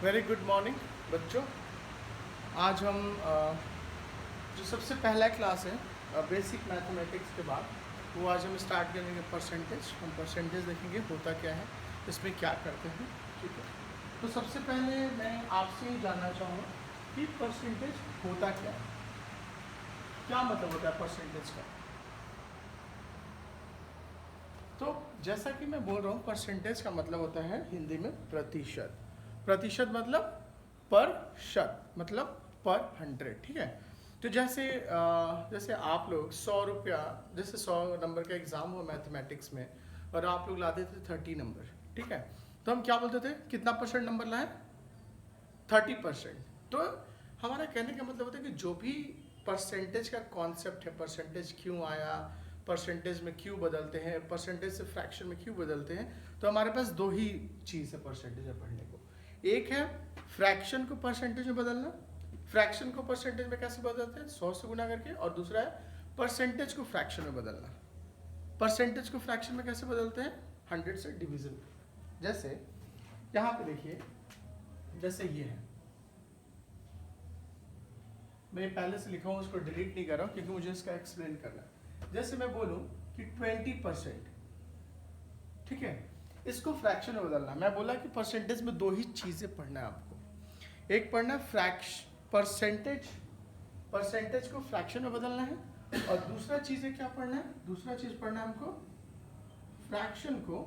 Very good morning बच्चों। आज हम जो सबसे पहला क्लास है बेसिक मैथमेटिक्स के बाद वो आज हम स्टार्ट करेंगे परसेंटेज। हम परसेंटेज देखेंगे होता क्या है, इसमें क्या करते हैं। ठीक है, तो सबसे पहले मैं आपसे ही जानना चाहूँगा कि परसेंटेज होता क्या है, क्या मतलब होता है परसेंटेज का। तो जैसा कि मैं बोल रहा हूँ, परसेंटेज का मतलब होता है हिंदी में प्रतिशत। प्रतिशत मतलब पर शत, मतलब पर 100। ठीक है, तो जैसे आप लोग 100 रुपया, जैसे 100 नंबर का एग्जाम हुआ मैथमेटिक्स में और आप लोग लाते थे 30 नंबर। ठीक है, तो हम क्या बोलते थे, कितना परसेंट नंबर लाए, 30%। तो हमारा कहने का मतलब होता है कि जो भी परसेंटेज का कॉन्सेप्ट है, परसेंटेज क्यों आया, परसेंटेज में क्यों बदलते हैं, परसेंटेज से फ्रैक्शन में क्यों बदलते हैं, तो हमारे पास दो ही चीज़ है परसेंटेज में पढ़ने को। एक है फ्रैक्शन को परसेंटेज में बदलना, फ्रैक्शन को परसेंटेज में कैसे बदलते हैं, 100 से गुना करके, और दूसरा है परसेंटेज को फ्रैक्शन में बदलना। परसेंटेज को फ्रैक्शन में कैसे बदलते हैं, 100 से डिवीजन। जैसे यहाँ पे देखिए, जैसे ये है, मैं पहले से लिखा हूँ, उसको डिलीट नहीं कर रहा हूँ क्योंकि मुझे इसका एक्सप्लेन करना है। जैसे मैं बोलूँ कि 20%, ठीक है, इसको फ्रैक्शन में बदलना। मैं बोला कि परसेंटेज में दो ही चीज़ें पढ़ना है आपको। एक पढ़ना परसेंटेज, परसेंटेज को फ्रैक्शन में बदलना है, और दूसरा चीज़ है क्या पढ़ना है, दूसरा चीज़ पढ़ना है हमको फ्रैक्शन को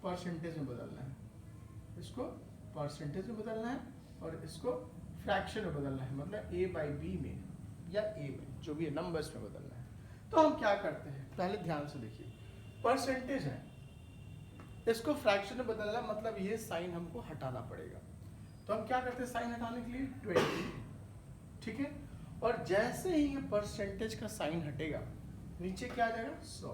परसेंटेज में बदलना है। इसको परसेंटेज में बदलना है और इसको फ्रैक्शन में बदलना है, मतलब a/b में या a में, जो भी है नंबर्स में बदलना है। तो हम क्या करते हैं, पहले ध्यान से देखिए, परसेंटेज है, इसको फ्रैक्शन में बदलना, मतलब ये साइन हमको हटाना पड़ेगा। तो हम क्या करते हैं साइन हटाने के लिए, 20। ठीक है, और जैसे ही ये परसेंटेज का साइन हटेगा, नीचे क्या आ जाएगा, 100।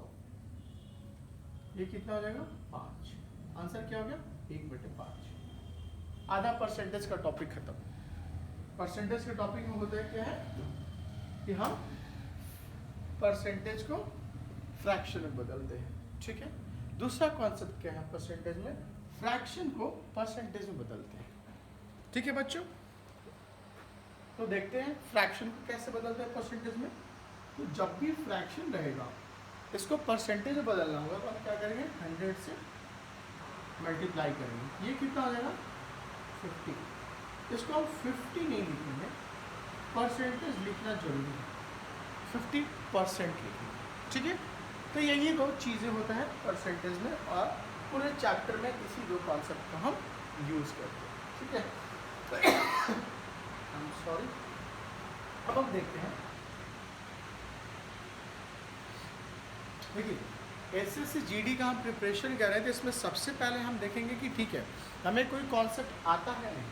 ये कितना हो जाएगा, 5। आंसर क्या हो गया, 1/5। आधा परसेंटेज का टॉपिक खत्म। परसेंटेज के टॉपिक में होता है क्या है कि हम परसेंटेज को फ्रैक्शन में बदलते हैं। ठीक है, दूसरा कॉन्सेप्ट क्या है परसेंटेज में, फ्रैक्शन को परसेंटेज में बदलते हैं। ठीक है बच्चों, तो देखते हैं फ्रैक्शन को कैसे बदलते हैं परसेंटेज में। तो जब भी फ्रैक्शन रहेगा, इसको परसेंटेज में बदलना होगा, तो हम क्या करेंगे, 100 से मल्टीप्लाई करेंगे। ये कितना हो जाएगा, 50। इसको हम 50 नहीं लिखेंगे, परसेंटेज लिखना जरूरी है, 50% लिखेंगे। ठीक है, तो यही दो चीज़ें होता है परसेंटेज में, और पूरे चैप्टर में इसी दो कॉन्सेप्ट का हम यूज़ करते हैं। ठीक है, आई एम सॉरी। अब हम देखते हैं, देखिए एसएससी जीडी का हम प्रिपरेशन कर रहे थे, इसमें सबसे पहले हम देखेंगे कि ठीक है, हमें कोई कॉन्सेप्ट आता है, नहीं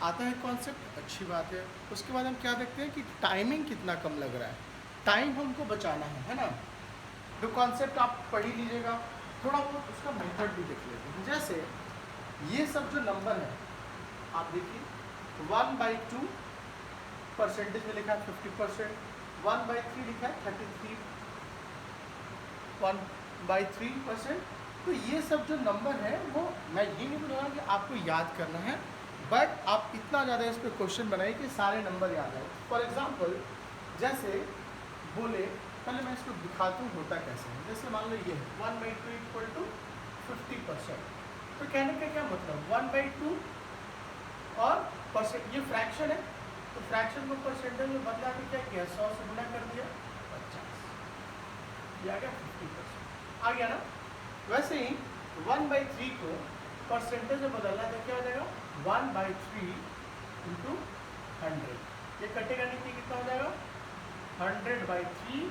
आता है कॉन्सेप्ट, अच्छी बात है। उसके बाद हम क्या देखते हैं कि टाइमिंग कितना कम लग रहा है, टाइम हमको बचाना है ना। जो कॉन्सेप्ट आप पढ़ ही लीजिएगा, थोड़ा बहुत उसका मेथड भी देख लेते हैं। जैसे ये सब जो नंबर है, आप देखिए 1/2 परसेंटेज में लिखा है 50%, 1/3 लिखा है 33, 1/3%। तो ये सब जो नंबर है, वो मैं ये नहीं बोलूँगा कि आपको याद करना है, बट आप इतना ज़्यादा इस पर क्वेश्चन बनाइए कि सारे नंबर याद आए। फॉर एग्जाम्पल, जैसे बोले, पहले मैं इसको दिखाता हूँ होता कैसे है। जैसे मान लो ये है 1/2 = 50%। तो कहने का क्या मतलब, 1/2 और परसेंट, ये फ्रैक्शन है, तो फ्रैक्शन को परसेंटेज में बदला के क्या किया, 100 से गुना कर दिया, 50, ये आ गया 50%, आ गया ना। वैसे ही 1/3 को परसेंटेज में बदलना है, तो क्या हो जाएगा, 1/3 × 100। ये कटेगा नीचे, कितना हो जाएगा, 100/3,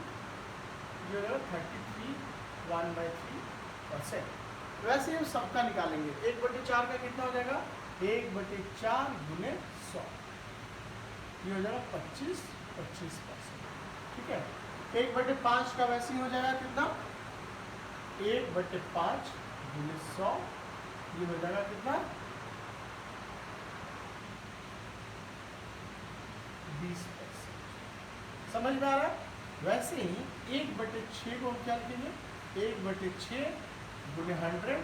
ये हो जाएगा 33, 1/3%। वैसे ही हम सबका निकालेंगे, 1/4 का कितना हो जाएगा, 1/4 × 100, ये हो जाएगा 25%। ठीक है, 1/5 का वैसे ही हो जाएगा कितना, 1/5 × 100, ये हो जाएगा कितना, 20%। समझ में आ रहा है। वैसे ही 1/6 को हम क्या लिखेंगे, 1/6 × 100,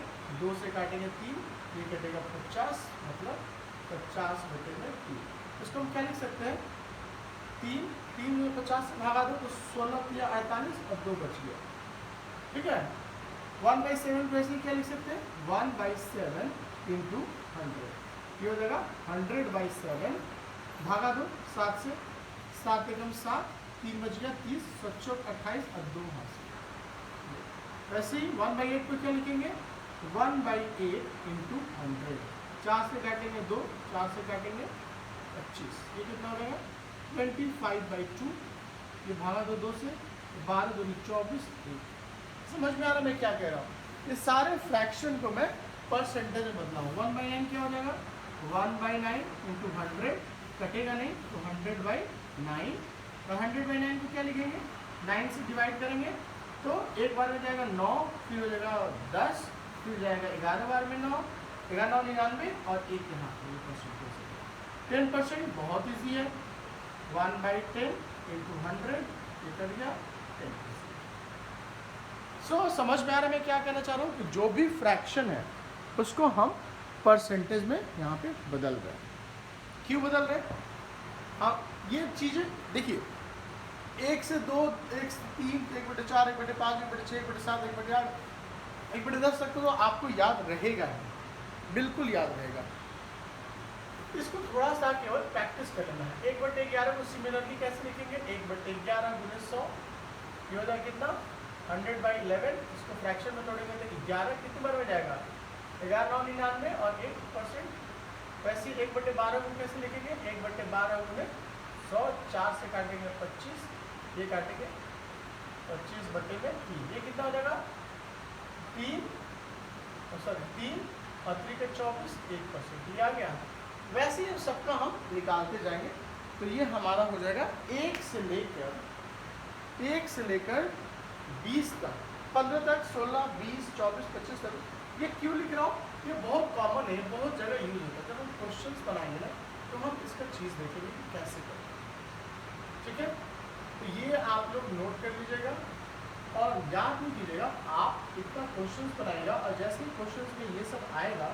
2 से काटेंगे 3, ये कटेगा 50, मतलब 50 बटे में 3। इसको हम क्या लिख सकते हैं, 3 में 50 से भागा दो तो 16 या 48 और 2 बच गया। ठीक है, 1/7 को ऐसे क्या लिख सकते हैं, 1/7 इंटू 100, ये हो जाएगा 100/7 भागा दो 7 से, 7 एकम 7, 3 बच गया 30, 7 28 और 2 हाथ से। वैसे ही 1/8 को क्या लिखेंगे, 1/8 इंटू 100, 4 से काटेंगे 2, 4 से काटेंगे 25, ये कितना हो जाएगा 25/2, ये भागा दो 2 से, 12 दूनी 24, 1। समझ में आ रहा मैं क्या कह रहा हूँ, ये सारे फ्रैक्शन को मैं परसेंटेज में बदला हूँ। 1/9 क्या हो जाएगा, 1/9 इंटू 100, कटेगा नहीं तो 100/9, और 100/9 को क्या लिखेंगे, 9 से डिवाइड करेंगे तो एक बार में जाएगा 9, फिर हो जाएगा 10, फिर जाएगा 11 बार में 9, 11 99 और 1 यहाँ 10%। बहुत ईजी है, 1/10 इंटू 100, ये कर दिया 10%। सो समझ में आ रहा है मैं क्या कहना चाह रहा हूँ कि जो भी फ्रैक्शन है उसको हम परसेंटेज में यहाँ पे बदल रहे हैं। क्यों बदल रहे हैं, आप ये चीज़ें देखिए, 1 से 2, 1 से 3, 1/4, 1/5, 1/6, 1/7, 1/8, 1/10 तक तो आपको याद रहेगा ही, बिल्कुल याद रहेगा। इसको थोड़ा सा केवल प्रैक्टिस करना है। 1/11 को सिमिलरली कैसे लिखेंगे, 1/11 × 100, ये हो जाएगा कितना 100/11। इसको फ्रैक्शन में तोड़ेंगे तो 11 कितने बार में जाएगा, 11 99 और 1%। वैसे 1/12 को कैसे लिखेंगे, 1/12 × 100, 4 से काटेंगे 25, ये काटेंगे 25/3, ये कितना हो जाएगा 3 और 3 के 24, 1%, ये आ गया। वैसे ही सबका हम निकालते जाएंगे तो ये हमारा हो जाएगा 1 से लेकर 20 तक, 15 तक, 16, 20, 24, 25 तक। ये क्यों लिख रहा हूँ, ये बहुत कॉमन है, बहुत जगह यूज होता है। जब हम क्वेश्चंस बनाएंगे ना तो हम इसका चीज़ देखेंगे कि कैसे करें। ठीक है, तो ये आप लोग नोट कर लीजिएगा और याद नहीं कीजिएगा, आप इतना क्वेश्चंस बनाएगा और जैसे ही क्वेश्चंस में ये सब आएगा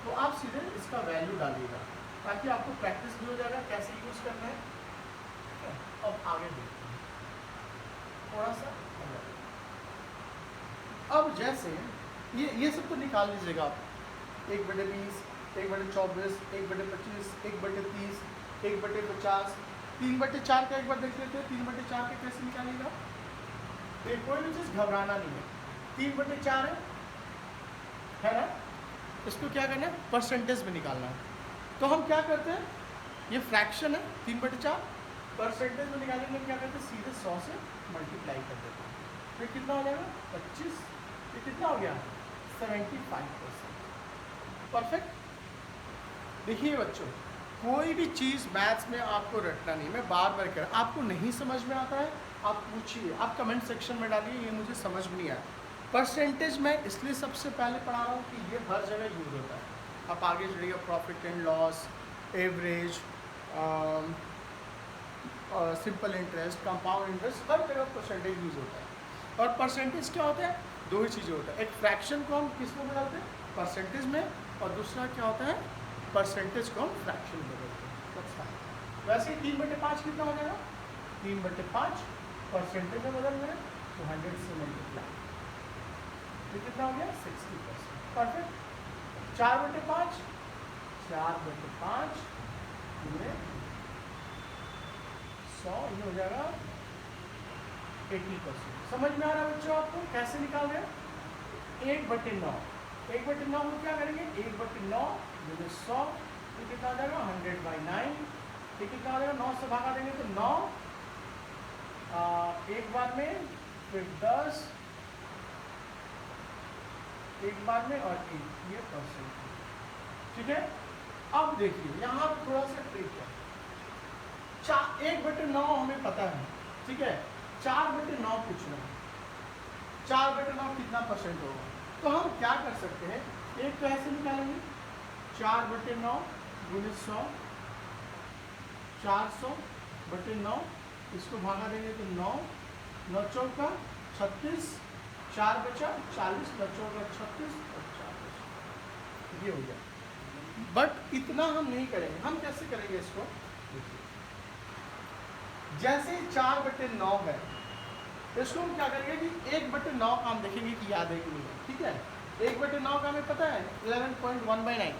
तो आप सीधे इसका वैल्यू डालिएगा ताकि आपको प्रैक्टिस भी हो जाएगा कैसे यूज करना है। ठीक है, अब आगे देखते हैं थोड़ा सा। अब जैसे ये सब तो निकाल लीजिएगा आप, 1/20, 1/24, 1/25, 1/30, 1/50, 3/4 का एक बार देख लेते हैं। 3/4 का कैसे निकालेगा, कोई भी चीज़ घबराना नहीं है, 3/4 है ना, इसको क्या करना है परसेंटेज में निकालना है। तो हम क्या करते हैं, ये फ्रैक्शन है 3/4, परसेंटेज में निकालेंगे क्या करते हैं, सीधे 100 से मल्टीप्लाई कर देते हैं, फिर कितना हो जाएगा 25, ये कितना हो गया 75%। परफेक्ट। देखिए बच्चों, कोई भी चीज़ मैथ्स में आपको रटना नहीं, मैं बार बार कह रहा हूँ, आपको नहीं समझ में आता है आप पूछिए, आप कमेंट सेक्शन में डालिए ये मुझे समझ में नहीं आया। परसेंटेज मैं इसलिए सबसे पहले पढ़ा रहा हूँ कि ये हर जगह यूज होता है। आप आगे चलिएगा, profit and loss, average, simple interest, compound interest, हर जगह परसेंटेज यूज होता है। और परसेंटेज क्या होता है, दो ही चीज़ें होता है, एक फ्रैक्शन को हम किस में बदलते हैं परसेंटेज में, और दूसरा क्या होता है परसेंटेज को हम फ्रैक्शन में बदलते हैं। वैसे 3/5 कितना हो जाएगा, 3/5 परसेंटेज में बदल रहे हैं तो 100 से मल्टीप्लाई, ये कितना हो गया 60%। परफेक्ट। 4/5, 4/5 में 100, ये हो जाएगा 80%। समझ में आ रहा है बच्चों आपको कैसे निकाल रहे हैं। 1/9, 1/9 को क्या करेंगे, 1/9 × 100, ये कितना हो जाएगा 100/9, ये कितना हो जाएगा 9 से भागा देंगे तो 9, एक बार में, फिर 10, एक बार में और 1, ये परसेंट। ठीक है, अब देखिए यहाँ थोड़ा सा ट्रिक है। 1/9 हमें पता है, ठीक है, 4/9 पूछना है, 4/9 कितना परसेंट होगा। तो हम क्या कर सकते हैं, एक तो ऐसे निकालेंगे 4/9 × 100, 400/9, इसको भागा देंगे तो 9, 9 चौका 36, 4 बचा 40, 9 चौका 36 और 4 बचा, ये हो गया। बट इतना हम नहीं करेंगे। हम कैसे करेंगे इसको, जैसे 4/9 है, इसको हम क्या करेंगे कि 1/9 का हम देखेंगे कि याद है कि नहीं है। ठीक है, 1/9 का हमें पता है 11.1/9,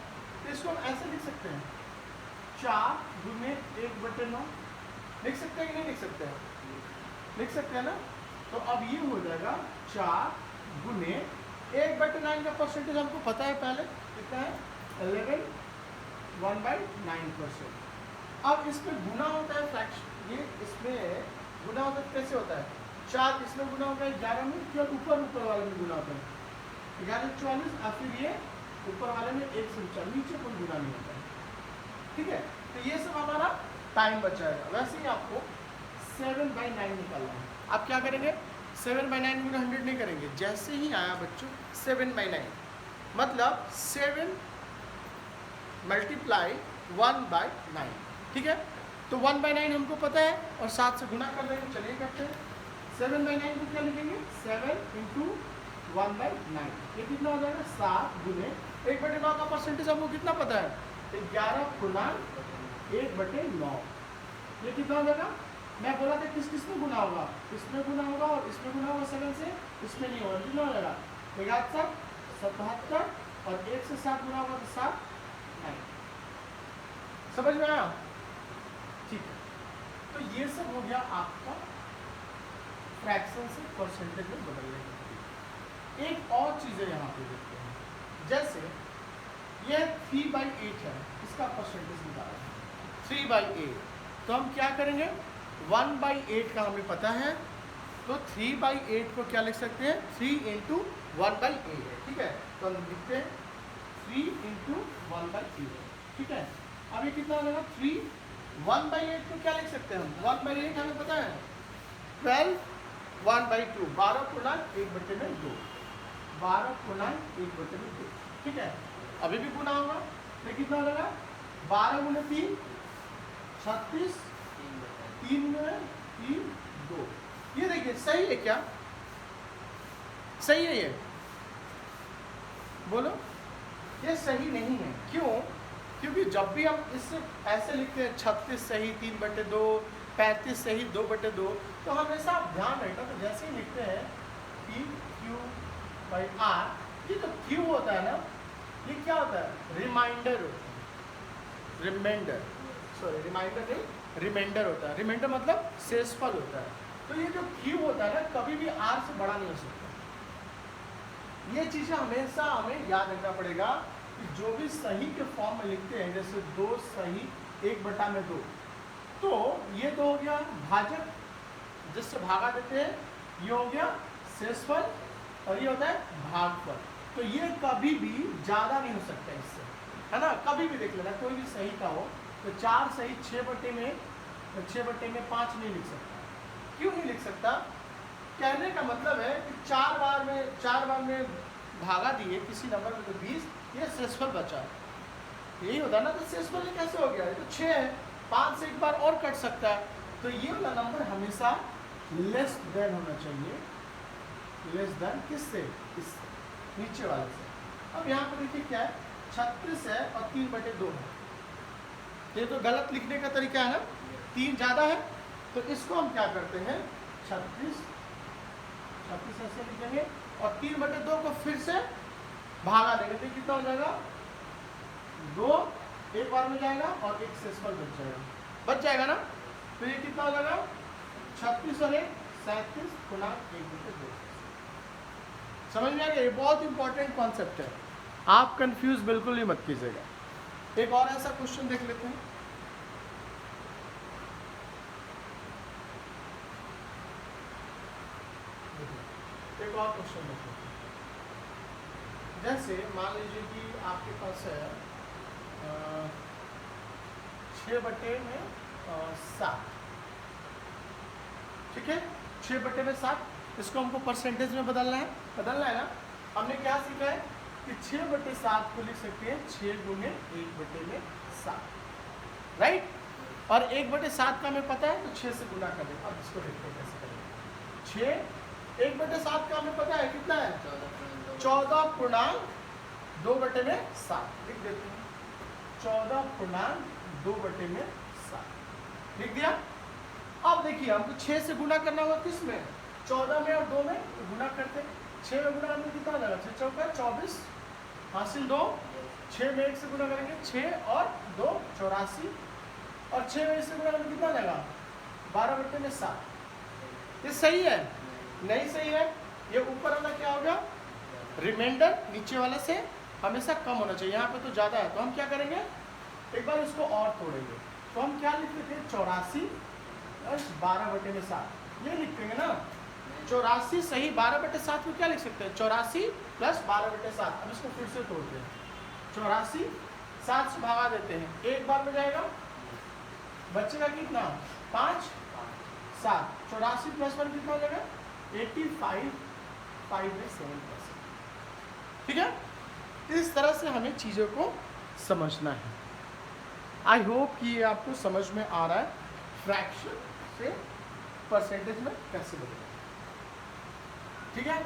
तो इसको हम ऐसे लिख सकते हैं 4 गुने 1/9। लिख सकते हैं कि नहीं लिख सकते हैं? लिख सकते हैं ना। तो अब ये हो जाएगा 4 गुने 1/9 का परसेंटेज हमको पता है पहले कितना है, 11/1/9%। अब इसमें गुना होता है फ्रैक्शन, ये इसमें गुना होता है, कैसे होता है, 4 इसमें गुना होता है 11 में, क्या ऊपर वाले में गुना होता है 11/44, और फिर ये ऊपर वाले में 1 से 4, नीचे कोई गुना नहीं होता है। ठीक है, तो ये सब हमारा टाइम बचाएगा। वैसे ही आपको 7/9 निकालना है। आप क्या करेंगे, 7/9 गुना 100 नहीं करेंगे, जैसे ही आया बच्चों 7/9 मतलब 7 मल्टीप्लाई 1/9। ठीक है, तो 1/9 हमको पता है और 7 से गुना कर देंगे। चलिए करते हैं, 7/9 को क्या लिखेंगे, 7 × 1/9, ये कितना हो जाएगा 7 गुने 1/9 का परसेंटेज हमको कितना पता है, 11/1/9। ये कितना हो जाएगा, मैं बोला था किस किस में गुना होगा, इसमें गुना होगा और इसमें गुना होगा 7 से, इसमें नहीं होगा। कितना हो जाएगा 77 और 1 से 7 गुना होगा तो 7 9। समझ में आया? ठीक है, तो ये सब हो गया आपका फ्रैक्शन से परसेंटेज में बदलने का। एक और चीज़ है यहाँ पे देखते हैं, जैसे ये 3/8 है, इसका परसेंटेज निकाला 3/8, तो हम क्या करेंगे, 1/8 का हमें पता है, तो 3/8 को क्या लिख सकते हैं, 3 × 1/8 है। ठीक है, तो हम लिखते हैं 3 × 1/8। ठीक है, अब ये कितना हो जाएगा 3, 1/8 को क्या लिख सकते हैं हम, 1/8 हमें पता है 12, 1/2, 12/1/2, 12/1/2। ठीक है, अभी भी गुना होगा, तो कितना हो जाएगा 12 × 3 36, 3 × 3 2। ये देखिए सही है क्या, सही है ये, बोलो। ये सही नहीं है, क्यों, क्योंकि जब भी हम इससे ऐसे लिखते हैं 36 सही 3/2, 35 सही 2/2, तो हमेशा आप ध्यान रखना, तो जैसे ही लिखते हैं PQ/R, ये तो Q होता है ना, ये क्या होता है, रिमाइंडर होता है, रिमाइंडर नहीं, रिमाइंडर होता है। रिमाइंडर मतलब शेषफल होता है। तो ये जो Q होता है ना, कभी भी R से बड़ा नहीं हो सकता। ये चीज़ें हमेशा हमें याद रखना पड़ेगा कि जो भी सही के फॉर्म में लिखते हैं, जैसे 2 सही 1/2, तो ये तो हो गया भाजक, जिससे भागा देते हैं, ये हो गया शेषफल, और ये होता है भागफल। तो ये कभी भी ज़्यादा नहीं हो सकता इससे, है ना। कभी भी देख लेना, कोई भी सही का हो, तो 4 सही 6/5 नहीं लिख सकता। क्यों नहीं लिख सकता, कहने का मतलब है कि 4 बार में भागा दिए किसी नंबर में, तो 20, ये शेषफल बचा, यही होता है ना। तो शेषफल कैसे हो गया, ये तो 6 है, 5 से एक बार और कट सकता है, तो ये वाला नंबर हमेशा लेस देन होना चाहिए, लेस देन किससे, इससे, नीचे वाले से। अब यहाँ पर देखिए क्या है, 36 है और 3/2 है, ये तो गलत लिखने का तरीका है ना, 3 ज़्यादा है, तो इसको हम क्या करते हैं 36 ऐसे लिखेंगे और 3/2 को फिर से भागा देंगे, तो कितना हो जाएगा 2 एक बार में जाएगा और 1 शेषफल बच जाएगा ना। तो ये कितना हो जाएगा 36 और 1 37 गुना 1/2। समझ में आ गया, ये बहुत इंपॉर्टेंट कॉन्सेप्ट है, आप कंफ्यूज बिल्कुल ही मत कीजिएगा। एक और ऐसा क्वेश्चन देख लेते हैं, एक और क्वेश्चन देखते हैं। जैसे मान लीजिए कि आपके पास है 6/7, ठीक है, 6/7, इसको हमको परसेंटेज में बदलना है ना। हमने क्या सीखा है कि 6/7 को लिख सकते हैं 6 गुने 1/7, राइट। और 1/7 का हमें पता है, तो 6 से गुना कर देंगे। अब इसको देखते हैं कैसे करेंगे। 1/7 का हमें पता है कितना है, 14.2/7 लिख देते हैं। 14.2/7 लिख दिया। अब देखिए हमको 6 से गुना करना होगा, किस में, 14 में और 2 में गुना करते, 6 में गुना करने कितना लगा, 6 चौका 24 हासिल 2, 6 में 1 से गुना करेंगे 6 और 2 84, और 6 में 1 से गुना करने कितना लगा 12/7। ये सही है, नहीं सही है, ये ऊपर वाला क्या हो गया रिमाइंडर, नीचे वाले से हमेशा कम होना चाहिए, यहाँ पे तो ज़्यादा है, तो हम क्या करेंगे एक बार इसको और तोड़ेंगे, तो हम क्या लिखते थे 84 + 12/7, ये लिखेंगे ना 84 सही, 12/7 को क्या लिख सकते हैं 84 + 12/7। अब इसको फिर से तोड़ते हैं, 84 7 से भगा देते हैं, एक बार में जाएगा, बचेगा कितना 5 7, 84 + 1 कितना हो जाएगा 85.57%। ठीक है, इस तरह से हमें चीज़ों को समझना है। आई होप कि ये आपको समझ में आ रहा है फ्रैक्शन से परसेंटेज में कैसे बदलेगा। ठीक है,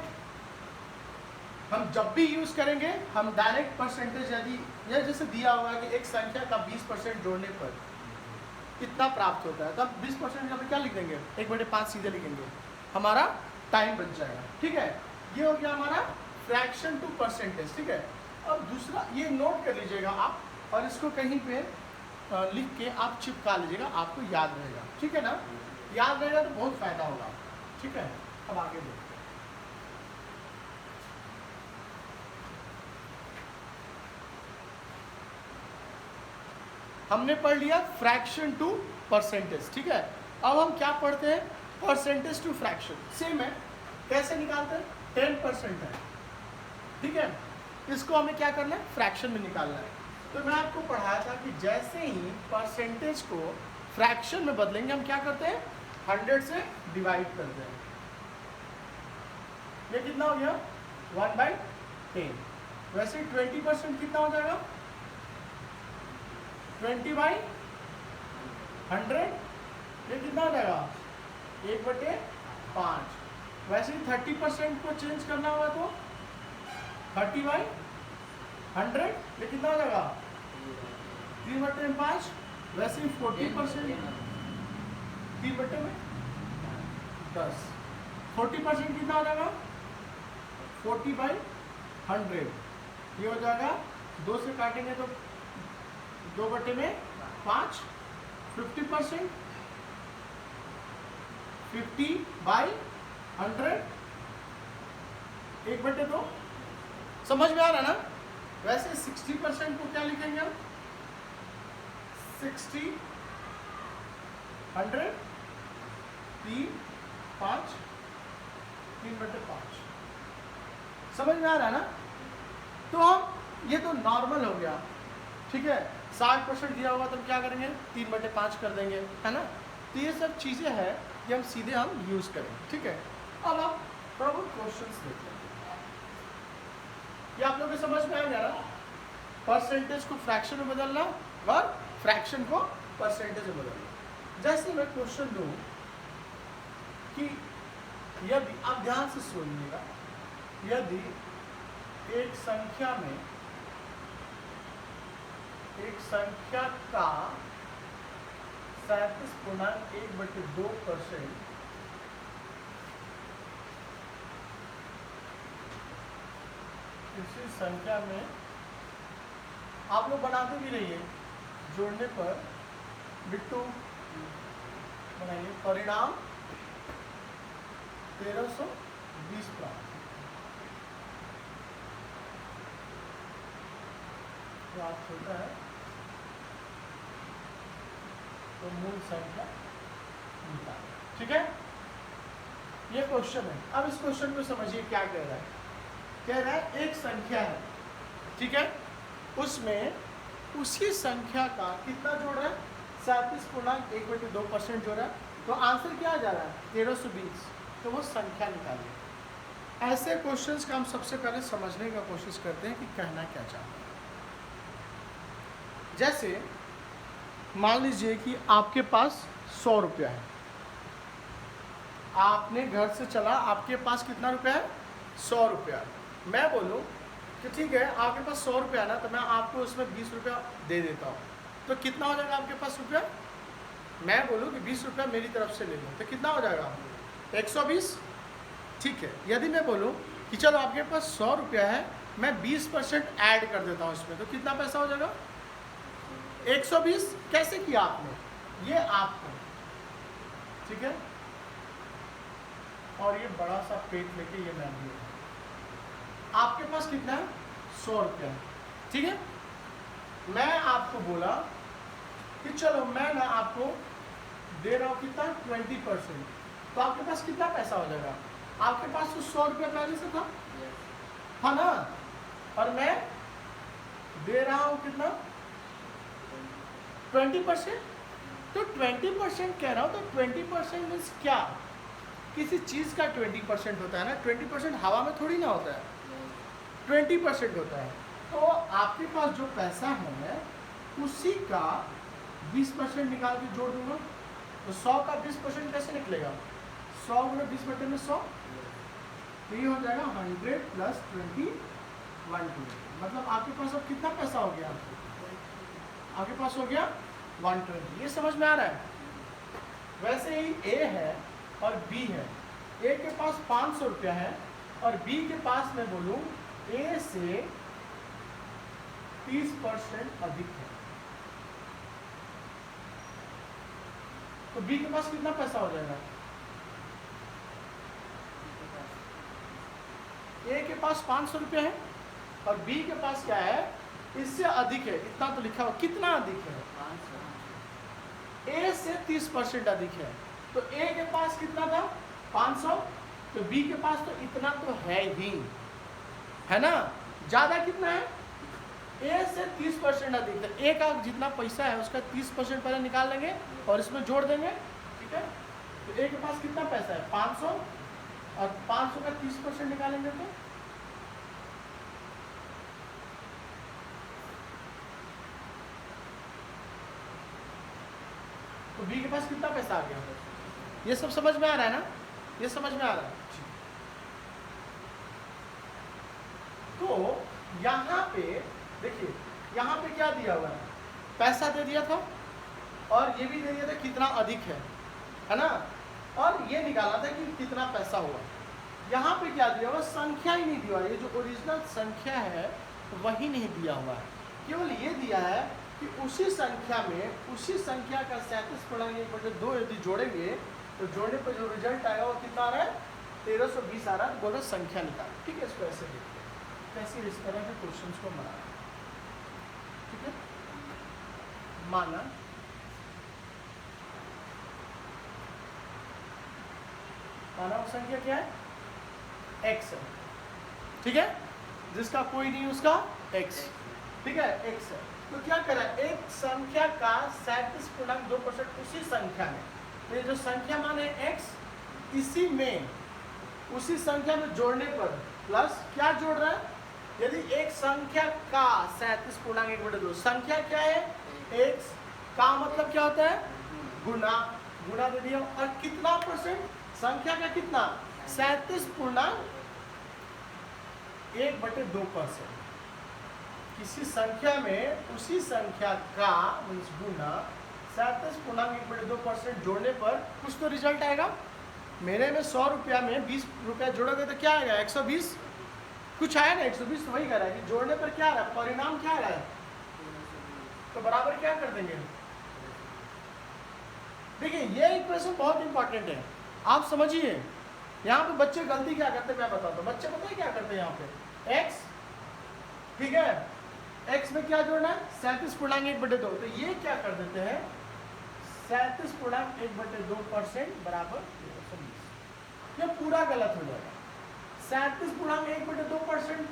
हम जब भी यूज करेंगे हम डायरेक्ट परसेंटेज, यदि यह जैसे दिया होगा कि एक संख्या का 20% जोड़ने पर कितना प्राप्त होता है, तो हम 20% यहाँ पे क्या लिख देंगे 1/5 सीधे लिखेंगे, हमारा टाइम बच जाएगा। ठीक है, ये हो गया हमारा फ्रैक्शन टू परसेंटेज। ठीक है, अब दूसरा ये नोट कर लीजिएगा आप, और इसको कहीं पे लिख के आप चिपका लीजिएगा, आपको याद रहेगा। ठीक है ना, याद रहेगा तो बहुत फायदा होगा। ठीक है, अब आगे देखते हैं। हमने पढ़ लिया फ्रैक्शन टू परसेंटेज। ठीक है, अब हम क्या पढ़ते हैं परसेंटेज टू फ्रैक्शन। सेम है, कैसे निकालते हैं 10% है। ठीक है, इसको हमें क्या करना है फ्रैक्शन में निकालना है। तो मैं आपको पढ़ाया था कि जैसे ही परसेंटेज को फ्रैक्शन में बदलेंगे हम क्या करते हैं 100 से डिवाइड करते हैं। ये कितना हो गया 1/10। वैसे 20% कितना हो जाएगा 20/100, ये कितना हो जाएगा 1/5। वैसे ही 30% को चेंज करना होगा तो 30/100, ये कितना हो जाएगा 3/5। वैसे ही 40% 3/10, 40% कितना हो जाएगा 40/100, ये हो जाएगा 2 से काटेंगे तो 2/5। 50% 50/100, 1/2। समझ में आ रहा ना। वैसे 60% को क्या लिखेंगे हम 60 100 3/5 3/5। समझ में आ रहा है ना। तो हम ये तो नॉर्मल हो गया। ठीक है, 60% दिया होगा तो हम क्या करेंगे 3/5 कर देंगे, है ना। तो ये सब चीज़ें हैं कि हम सीधे हम यूज़ करें। ठीक है, अब आप थोड़ा बहुत क्वेश्चन देख लेंगे। ये आप लोगों को समझ में आ गया ना, परसेंटेज को फ्रैक्शन में बदलना और फ्रैक्शन को परसेंटेज में बदलना। जैसे मैं क्वेश्चन दूं कि यदि आप ध्यान से सुनिएगा, यदि एक संख्या में एक संख्या का 37.1/2% किसी संख्या में, आप लोग बनाते भी रहिए, जोड़ने पर बिट्टू बनाइए, परिणाम 1320 प्राप्त। प्राप्त होता है तो मूल संख्या निकालें। ठीक है, ये क्वेश्चन है। अब इस क्वेश्चन को समझिए क्या कह रहा है। कह रहा है एक संख्या है, ठीक है, उसमें उसी संख्या का कितना जोड़ रहा है 37.1/2% जोड़ रहा है, तो आंसर क्या आ जा रहा है 1320। तो वो संख्या निकालिए। ऐसे क्वेश्चंस का हम सबसे पहले समझने का कोशिश करते हैं कि कहना क्या चाहते हैं। जैसे मान लीजिए कि आपके पास 100 रुपया है, आपने घर से चला, आपके पास कितना रुपया है 100 रुपया। मैं बोलूँ कि ठीक है आपके पास 100 रुपया ना, तो मैं आपको उसमें 20 रुपया दे देता हूँ, तो कितना हो जाएगा आपके पास रुपया? मैं बोलूँ कि 20 रुपया मेरी तरफ से ले लो, तो कितना हो जाएगा? 120। ठीक है, यदि मैं बोलूँ कि चलो आपके पास 100 रुपया है, मैं 20% ऐड कर देता हूँ इसमें, तो कितना पैसा हो जाएगा? 120। कैसे किया आपने? ये आपको, ठीक है, और ये बड़ा सा पेट लेके ये मैं भी, आपके पास कितना है? 100 रुपया, ठीक है। मैं आपको बोला कि चलो मैं ना आपको दे रहा हूँ कितना? 20%, तो आपके पास कितना पैसा हो जाएगा? आपके पास तो 100 रुपया पहले से था, हाँ ना, और मैं दे रहा हूँ कितना? 20%। तो 20% कह रहा हूँ, तो 20% मीन्स क्या? किसी चीज़ का 20% होता है ना, 20% हवा में थोड़ी ना होता है, 20% होता है। तो आपके पास जो पैसा है उसी का 20% निकाल के जोड़ दूंगा, तो 100 का 20% कैसे निकलेगा? 100 गुना 20 में 100, तो ये हो जाएगा 100 प्लस 20, 120। मतलब आपके पास अब कितना पैसा हो गया? आपके पास हो गया 120। ये समझ में आ रहा है? वैसे ही ए है और बी है, ए के पास 500 रुपया है और बी के पास मैं बोलूँ ए से 30% अधिक है, तो बी के पास कितना पैसा हो जाएगा? ए के पास 500 रुपया है और बी के पास क्या है? इससे अधिक है, इतना तो लिखा हुआ, कितना अधिक है? ए से 30% अधिक है, तो ए के पास कितना था? 500, तो बी के पास तो इतना तो है ही, है ना। ज्यादा कितना है? ए से 30% अधिक, तो ए का जितना पैसा है उसका 30% पहले निकाल लेंगे और इसमें जोड़ देंगे, ठीक है। तो ए के पास कितना पैसा है? 500, और 500 का 30% निकालेंगे तो बी के पास कितना पैसा आ गया? ये सब समझ में आ रहा है ना? ये समझ में आ रहा है? तो यहाँ पे देखिए, यहाँ पे क्या दिया हुआ है? पैसा दे दिया था और ये भी दे दिया था कितना अधिक है ना, और ये निकाला था कि कितना पैसा हुआ। यहाँ पे क्या दिया हुआ? संख्या ही नहीं दिया हुआ, ये जो ओरिजिनल संख्या है वही नहीं दिया हुआ है, केवल ये दिया है कि उसी संख्या में उसी संख्या का 37/2 यदि जोड़ेंगे तो जोड़ने पर जो रिजल्ट आएगा वो कितना आ रहा है? 1320 आ रहा है। बोलो संख्या निकाल, ठीक है। इसको ऐसे देखते हैं कैसे इस तरह के क्वेश्चंस को बनाना, ठीक है। माना वो संख्या क्या है? x है, ठीक है, जिसका कोई नहीं उसका x, ठीक है, x है। तो क्या करा? एक संख्या का 37.2% उसी संख्या में, तो ये जो संख्या मान है x, इसी में उसी संख्या में जोड़ने पर प्लस क्या जोड़ रहा है? यदि एक संख्या का 37.1/2, संख्या क्या है? x का मतलब क्या होता है? गुना, गुना दे दिया, और कितना परसेंट? संख्या का कितना? 37.1/2%। किसी संख्या में उसी संख्या का मीन्स गुना 37.1/2% जोड़ने पर कुछ तो रिजल्ट आएगा। मेरे में 100 रुपया में 20 रुपया जोड़ोगे तो क्या आएगा? 120। कुछ आया ना? 120 तो वही कह रहा है कि जोड़ने पर क्या आ रहा है? परिणाम क्या आ रहा है? तो बराबर क्या कर देंगे? देखिए ये इक्वेशन बहुत इंपॉर्टेंट है, आप समझिए। यहाँ पे बच्चे गलती क्या करते हैं मैं बताता हूँ। बच्चे पता है क्या करते हैं? यहाँ पे x, ठीक है, x में क्या जोड़ना है? 37.1/2, तो ये क्या कर देते हैं? 37.1/2% बराबर 1320। ये पूरा गलत हो जाएगा। 37.1/2%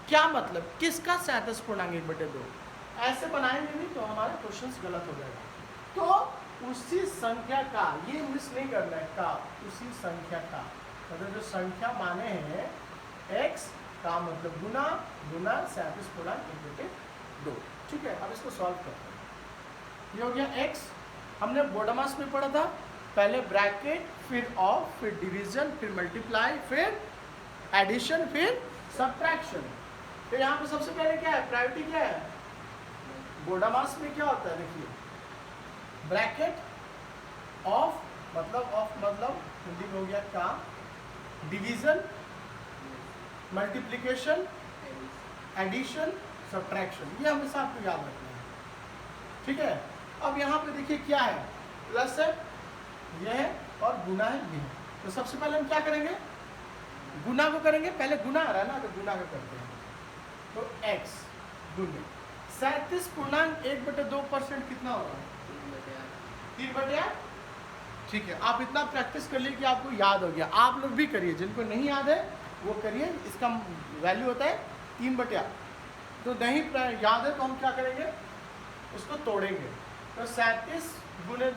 क्या मतलब? किसका 37.1/2? ऐसे बनाएंगे भी तो हमारा क्वेश्चन गलत हो जाएगा। तो उसी संख्या का, ये मिस नहीं करना है, का उसी संख्या का मतलब जो संख्या माने हैं x का मतलब गुना, गुना 37.1/2, ठीक है। अब इसको सॉल्व करते हैं। ये हो गया x, हमने बोर्डमास में पढ़ा था, पहले ब्रैकेट, फिर ऑफ, फिर डिवीजन, फिर मल्टीप्लाई, फिर एडिशन, फिर सब्ट्रैक्शन। तो यहाँ पे सबसे पहले क्या है, प्रायोरिटी क्या है, बोडामास में क्या होता है, देखिए ब्रैकेट ऑफ मतलब हिंदी में हो गया का, डिवीजन, मल्टीप्लिकेशन, एडिशन, सब्ट्रैक्शन, ये हमेशा आपको याद रखना है, ठीक है। अब यहाँ पे देखिए क्या है, प्लस है, ये है, और गुना है, ये है। तो सबसे पहले हम क्या करेंगे, गुना को करेंगे, पहले गुना आ रहा है ना, तो गुना को करते हैं। तो x गुने 37.1/2% कितना होगा, 3/8। ठीक है, आप इतना प्रैक्टिस कर लिए कि आपको याद हो गया। आप लोग भी करिए, जिनको नहीं याद है वो करिए। इसका वैल्यू होता है 3/8। तो नहीं याद है तो हम क्या करेंगे, उसको तोड़ेंगे। तो 37 गुने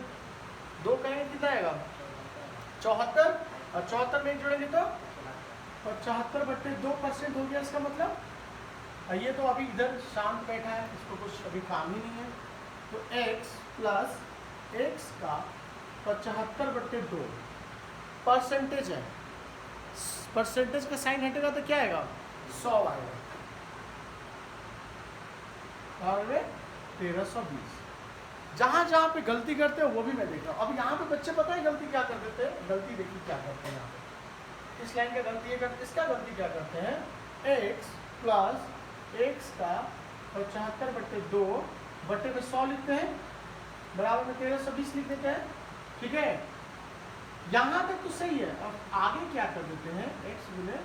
2 करेंगे, कितना आएगा 74, और 74 में जोड़ेंगे तो 75/2% हो गया इसका मतलब। ये तो अभी इधर शांत बैठा है, इसको कुछ अभी काम ही नहीं है। तो x प्लस x का 75/2 परसेंटेज है, परसेंटेज का साइन हटेगा तो क्या आएगा 100 आएगा, और 1320। जहाँ जहाँ पे गलती करते हैं वो भी मैं देख रहा हूँ। अब यहाँ पे बच्चे पता है गलती क्या कर देते हैं, गलती देखिए क्या करते हैं यहाँ पे, इस लाइन का गलती ये करते, इसका गलती क्या करते हैं, x प्लस x का 75/2 बटे में 100 लिखते हैं, बराबर में 1320 लिख देते हैं, ठीक है। यहाँ तक तो सही है। अब आगे क्या कर देते हैं, x गुने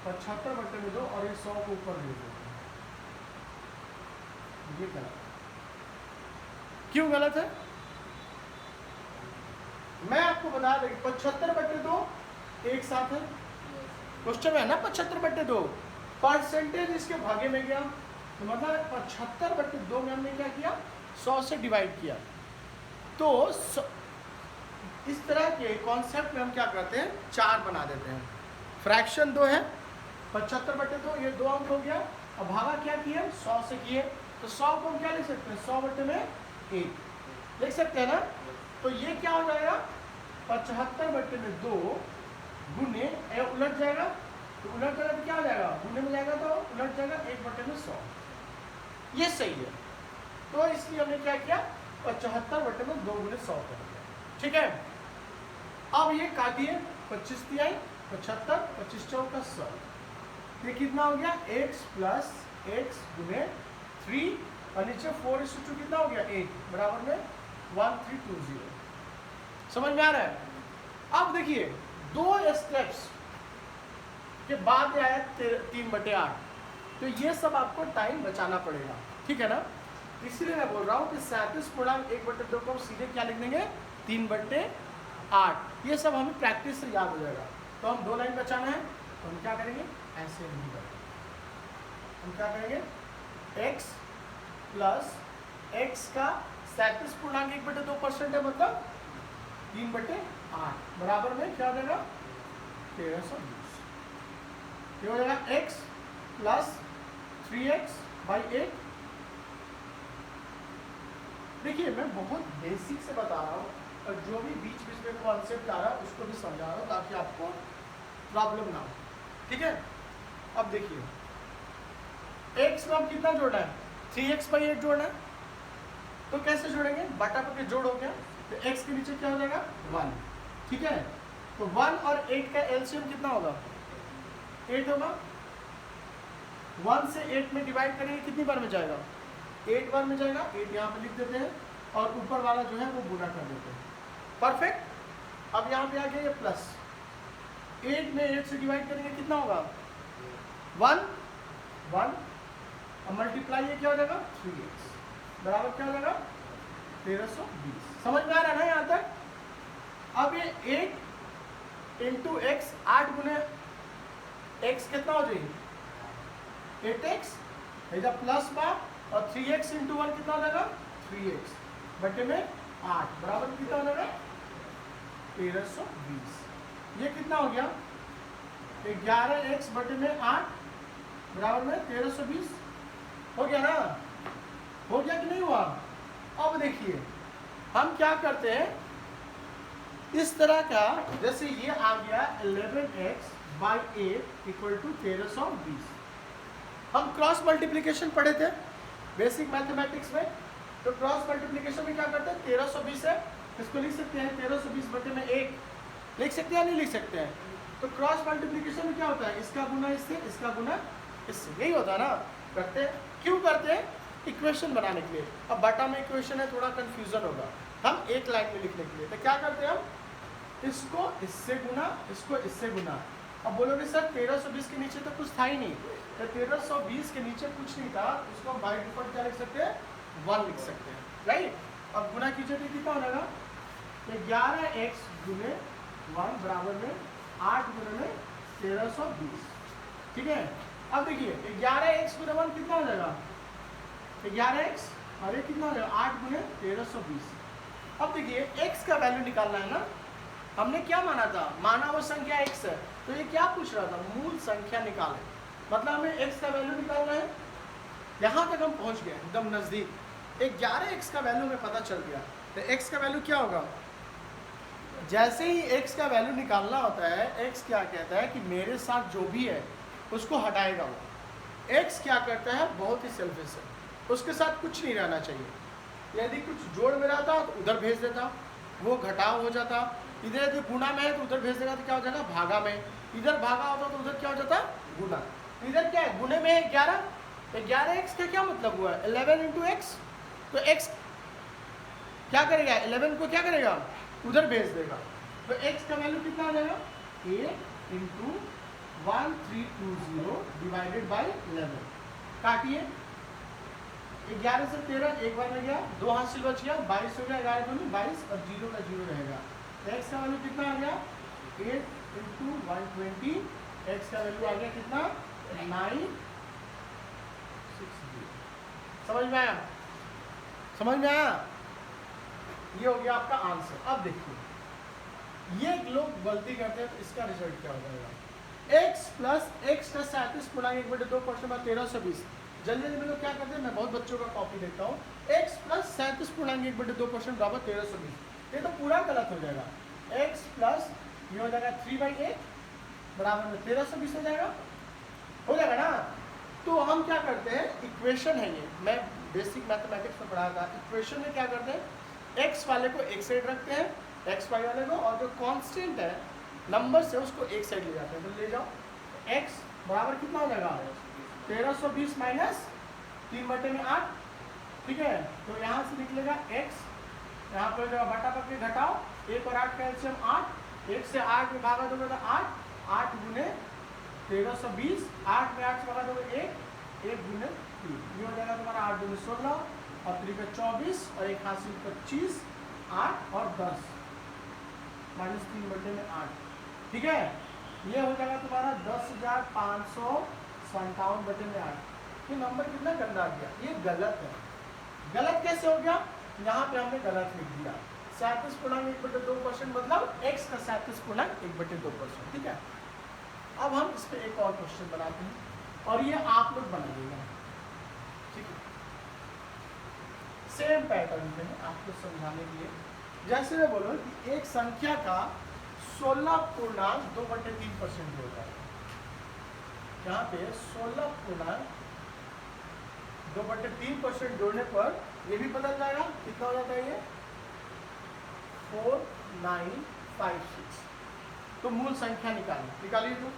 75/2 और ये 100 को ऊपर ले देते हैं, ये गलत। क्यों गलत है, मैं आपको बता दें 75/2 एक साथ है, क्वेश्चन में है ना 75/2, परसेंटेज इसके भागे में गया, तो मतलब 75/2 में हमने क्या किया, 100 से डिवाइड किया। तो इस तरह के कॉन्सेप्ट में हम क्या करते हैं, 4 बना देते हैं। फ्रैक्शन 2 है, 75/2, ये 2 अंक हो गया। अब भागा क्या किया, 100 से किए, तो 100 को हम क्या लिख सकते हैं, 100/1 लिख सकते हैं ना। तो ये क्या हो जाएगा, 75/2 गुने, उलट जाएगा, तो उलट जाएगा तो क्या हो जाएगा, गुने में जाएगा तो उलट जाएगा 1/100, ये सही है। तो इसलिए हमने क्या किया, 75/2 गुने 100 कर दिया, ठीक है। अब ये काटिए, 25 तिहाई 75, 25 चौका 100, ये कितना हो गया, x प्लस x गुने 3 और नीचे 4:2 कितना हो गया 8, बराबर में 1320। समझ में आ रहा है। अब देखिए 2 स्टेप्स के बाद आया 3/8, तो ये सब आपको टाइम बचाना पड़ेगा, ठीक है ना। इसीलिए मैं बोल रहा हूँ कि 37.1/2 को सीधे क्या लिख देंगे, 3/8। ये सब हमें प्रैक्टिस से याद हो जाएगा। तो हम 2 लाइन बचाना है, तो हम क्या करेंगे, ऐसे नहीं करेंगे, हम क्या करेंगे, x प्लस x का 37.1/2% है, मतलब 3/8, बराबर में क्या हो जाएगा 1320। क्या हो जाएगा, x प्लस 3x/8। देखिए मैं बहुत बेसिक से बता रहा हूँ, और जो भी बीच बीच में कॉन्सेप्ट आ रहा है उसको भी समझा रहा हूँ, ताकि आपको प्रॉब्लम ना हो, ठीक है। अब देखिए x में हम कितना जोड़ना है, 3x/8 जोड़ना है। तो कैसे जोड़ेंगे, बटा के जोड़ हो गया, तो x के नीचे क्या हो जाएगा 1, ठीक है। तो 1 और 8 का एलसीएम कितना होगा, 8 होगा। 1 से 8 में डिवाइड करेंगे, कितनी बार में जाएगा, 8 बार में जाएगा। 8 यहाँ पे लिख देते हैं, और ऊपर वाला जो है वो गुना कर देते हैं, परफेक्ट। अब यहाँ पे आ गया ये प्लस, 8 में 8 से डिवाइड करेंगे, कितना होगा 1 1, और मल्टीप्लाई ये क्या हो जाएगा 3x, बराबर क्या हो जाएगा 1320। समझ में आ रहा है ना यहाँ तक। अब ये 8 इंटू एक्स, 8 गुने x कितना हो जाएगी 8x, इधर प्लस बार, और 3x इंटू 1 कितना हो जाएगा 3x बटे में 8, बराबर कितना हो जाएगा 1320। ये कितना हो गया 11x बटे में 8, बराबर में 1320। हो गया ना, हो गया कि नहीं हुआ। अब देखिए हम क्या करते हैं, इस तरह का, जैसे ये आ गया 11x/8 = 1320। हम क्रॉस मल्टीप्लिकेशन पढ़े थे बेसिक मैथमेटिक्स में। तो क्रॉस मल्टीप्लिकेशन में क्या करते हैं, 1320 है, इसको लिख सकते हैं 1320 बटे में 1, लिख सकते हैं या नहीं लिख सकते हैं। तो क्रॉस मल्टीप्लिकेशन में क्या होता है, इसका गुना इससे, इसका गुना इससे, यही होता है ना। करते हैं, क्यों करते हैं, इक्वेशन बनाने के लिए। अब बटा में इक्वेशन है, थोड़ा कंफ्यूजन होगा, हम एक लाइन में लिखने के लिए तो क्या करते हैं हम, इसको इससे गुना, इसको इससे गुना। अब बोलोगे सर 1320 के नीचे तो कुछ था ही नहीं, तो 1320 के नीचे कुछ नहीं था, उसको हम बाय डिफॉल्ट क्या लिख सकते हैं, 1 लिख सकते हैं, राइट। अब गुना कीजिए तो कितना हो जाएगा, 11x गुने 1 बराबर में 8 गुने में 1320, ठीक है। अब देखिए 11x गुने 1 कितना हो जाएगा, 11x, और ये कितना हो जाएगा 8 गुने 1320। अब देखिए x का वैल्यू निकालना है ना, हमने क्या माना था, माना वो संख्या x है, तो ये क्या पूछ रहा था, मूल संख्या निकालें, मतलब हमें x का वैल्यू निकालना है। यहाँ तक हम पहुँच गए एकदम नज़दीक, 11x का वैल्यू हमें पता चल गया। तो x का वैल्यू क्या होगा, जैसे ही x का वैल्यू निकालना होता है, x क्या कहता है कि मेरे साथ जो भी है उसको हटाएगा वो। x क्या करता है, बहुत ही सेल्फिश है, उसके साथ कुछ नहीं रहना चाहिए। यदि कुछ जोड़ में रहता तो उधर भेज देता, वो घटाव हो जाता। इधर यदि गुना में है तो उधर भेज देगा तो क्या हो जाएगा, भागा में। इधर भागा होता तो उधर क्या हो जाता, गुना। इधर क्या है, गुने में है 11, तो 11x का क्या मतलब हुआ, 11 इंटू एक्स। तो x क्या करेगा, 11 को क्या करेगा, उधर भेज देगा। तो x का वैल्यू कितना आ जाएगा, 8 इंटू 1320 डिवाइडेड बाई 11। काटिए, 11 से 13 एक बार में गया, 2 हासिल बच गया, 22 हो गया, 11 दूनी 22 और 0 का 0 रहेगा। x का वैल्यू कितना आ गया, 8 इंटू 120, x का वैल्यू आ गया कितना, 960। समझ में आया, समझ में आया, ये हो गया आपका आंसर। अब देखिए ये लोग गलती करते हैं तो इसका रिजल्ट क्या हो जाएगा, x प्लस x का 37.1/2% 1320। जल्दी जल्दी में लोग क्या करते हैं, मैं बहुत बच्चों का कॉपी देखता हूँ, x प्लस 37.1/2% बराबर 1320। ये तो पूरा गलत हो जाएगा। x प्लस ये हो जाएगा 3/8 बराबर में 1320 हो जाएगा ना। तो हम क्या करते हैं, इक्वेशन है ये, मैं बेसिक मैथमेटिक्स में पढ़ा था। इक्वेशन में क्या करते हैं, x वाले को एक साइड रखते हैं, x y वाले को, और जो कांस्टेंट है नंबर से उसको एक साइड ले जाते हैं। तो ले जाओ, x बराबर कितना हो जाएगा, 1320 माइनस 3/8, ठीक है। तो यहाँ से निकलेगा x, यहाँ पर जो बटा करके घटाओ, 1 और 8 का एलसीएम 8, 1 से 8 में भागा दोगे तो 8, 8 गुने 1320, 8 में 8 से भागा दोगे 1, 1 गुने 3, ये हो जाएगा तुम्हारा 8 गुने 16 और 3 का 24 और 1 हासिल 25, 8 और 10 माइनस 3/8, ठीक है। ये हो जाएगा तुम्हारा 10,557/8। ये नंबर कितना गंदा आ गया, ये गलत है। गलत कैसे हो गया, यहाँ पे हमने गलत लिख दिया, 37.1/2% मतलब x का 37.1/2%, ठीक है। अब हम इस पे एक और क्वेश्चन बनाते हैं और ये आप लोग बनाइएगा, ठीक है। सेम पैटर्न में आपको समझाने के लिए, जैसे मैं बोलूँ कि एक संख्या का 16.2/3% होता है, यहाँ पे 16.2/3% जोड़ने पर ये भी बदल जाएगा, कितना हो जाता है ये 4956। तो मूल संख्या निकालिए तो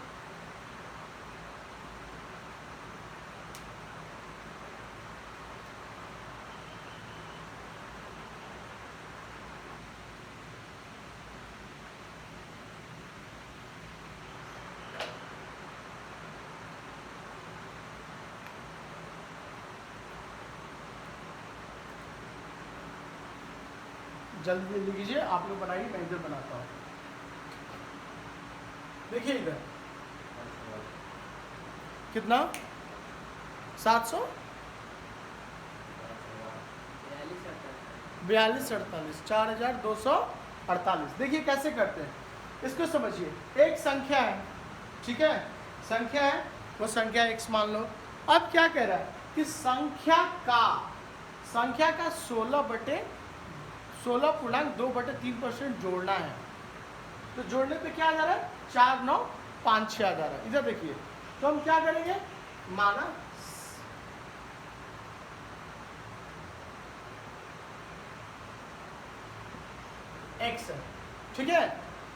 जल्दी जल्दी कीजिए, आप लोग बनाइए, मैं इधर बनाता हूँ। देखिए इधर कितना 700 42 48 4248। देखिए कैसे करते हैं, इसको समझिए। एक संख्या है, ठीक है, संख्या है, वो संख्या x मान लो। अब क्या कह रहा है कि संख्या का 16.2/3% जोड़ना है। तो जोड़ने पे क्या आ जा रहा है, 4956 आ जा रहा है। इधर देखिए, तो हम क्या करेंगे, माना x है, ठीक है।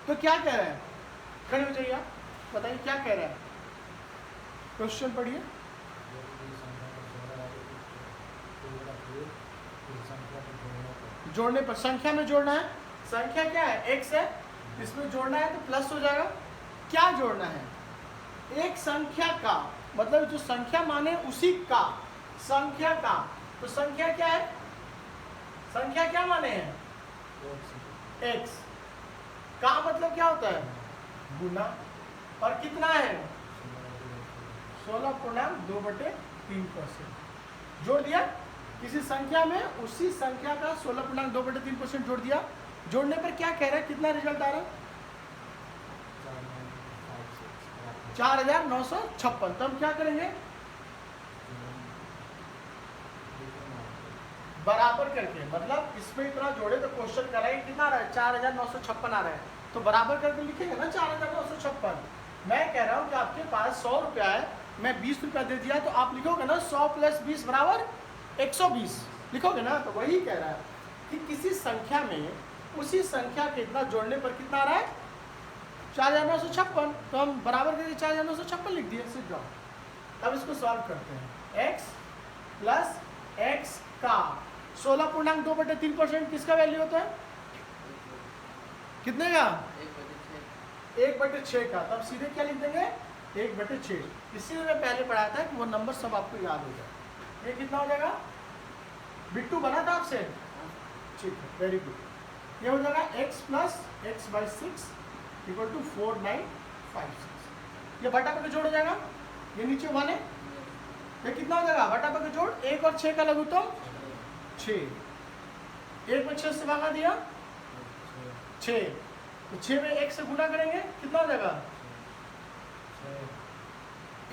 तो क्या कह रहे हैं, खड़े हो जाइए आप, बताइए क्या कह रहे हैं, क्वेश्चन पढ़िए। जोड़ने पर, संख्या में जोड़ना है, संख्या क्या है x है, इसमें जोड़ना है तो प्लस हो जाएगा। क्या जोड़ना है, एक संख्या का, मतलब जो संख्या माने उसी का, संख्या का, तो संख्या क्या है, संख्या क्या माने हैं, x का मतलब क्या होता है, गुना, और कितना है 16.2/3%। जोड़ दिया, किसी संख्या में उसी संख्या का 16.2/3% जोड़ दिया। जोड़ने पर क्या कह रहा है, कितना रिजल्ट आ रहा है, 4956। तब क्या करेंगे, बराबर करके, मतलब इसमें इतना जोड़े तो क्वेश्चन कर रहा है कितना आ रहा है, 4956 आ रहा है, तो बराबर करके लिखेंगे ना 4956। मैं कह रहा हूँ कि आपके पास 100 रुपया है, मैं 20 रुपया दे दिया, तो आप लिखोगे ना 100 + 20 = 120, लिखोगे ना। तो वही कह रहा है कि किसी संख्या में उसी संख्या के इतना जोड़ने पर कितना आ रहा है, 4956। तो हम बराबर करके 4956 लिख दिए, सीख जाओ। अब इसको सॉल्व करते हैं, x + x का 16.2/3% किसका वैल्यू होता है, कितने का, 1/6 का। तब सीधे क्या लिख देंगे, 1/6। इसीलिए मैं पहले पढ़ाया था कि वो नंबर सब आपको याद हो जाए। ये कितना हो जाएगा, बिट्टू बना था आपसे, ठीक है, वेरी गुड। ये हो जाएगा x + x/6 = 4956। ये बटा पर जोड़ हो जाएगा, ये नीचे 1 है, ये कितना हो जाएगा, बटा पर जोड़, 1 और 6 का लघुत्तम 6, 1 में 6 से भागा दिया 6, तो 6 में 1 से गुना करेंगे, कितना हो जाएगा,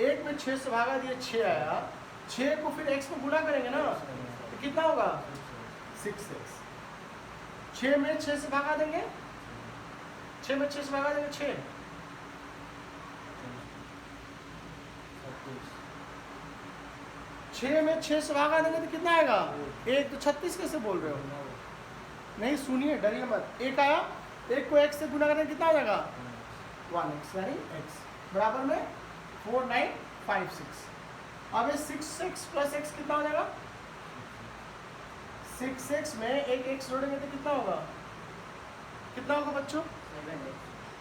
1 में 6 से भागा दिया 6 आया, 6 को फिर x में गुना करेंगे ना, तो कितना होगा 6x। 6 में 6 से भागा देंगे, 6 में 6 से भागा देंगे 6, 6 में 6 से भागा देंगे तो कितना आएगा 1, तो 36 कैसे बोल रहे हो, नहीं सुनिए, डरिए मत। 1 आया, 1 को x से गुना करेंगे, कितना हो जाएगा 1x, यानी x बराबर में 4956। अब ये 6x + x कितना हो जाएगा, 6x में एक x जोड़ेंगे तो कितना होगा, कितना होगा बच्चों,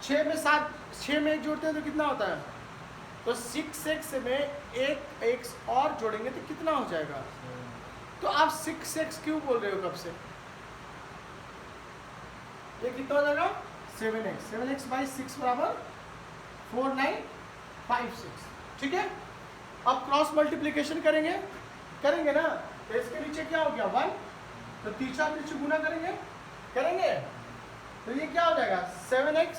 6 में 7, 6 में 1 जोड़ते हैं तो कितना होता है, तो 6x में एक x और जोड़ेंगे तो कितना हो जाएगा। तो आप 6x क्यों बोल रहे हो कब से, ये कितना हो जाएगा 7x, 7x/6 = 4956, ठीक है। अब क्रॉस मल्टीप्लिकेशन करेंगे ना, तो इसके नीचे क्या हो गया 1, तो तीसरा नीचे गुना करेंगे, तो ये क्या हो जाएगा 7x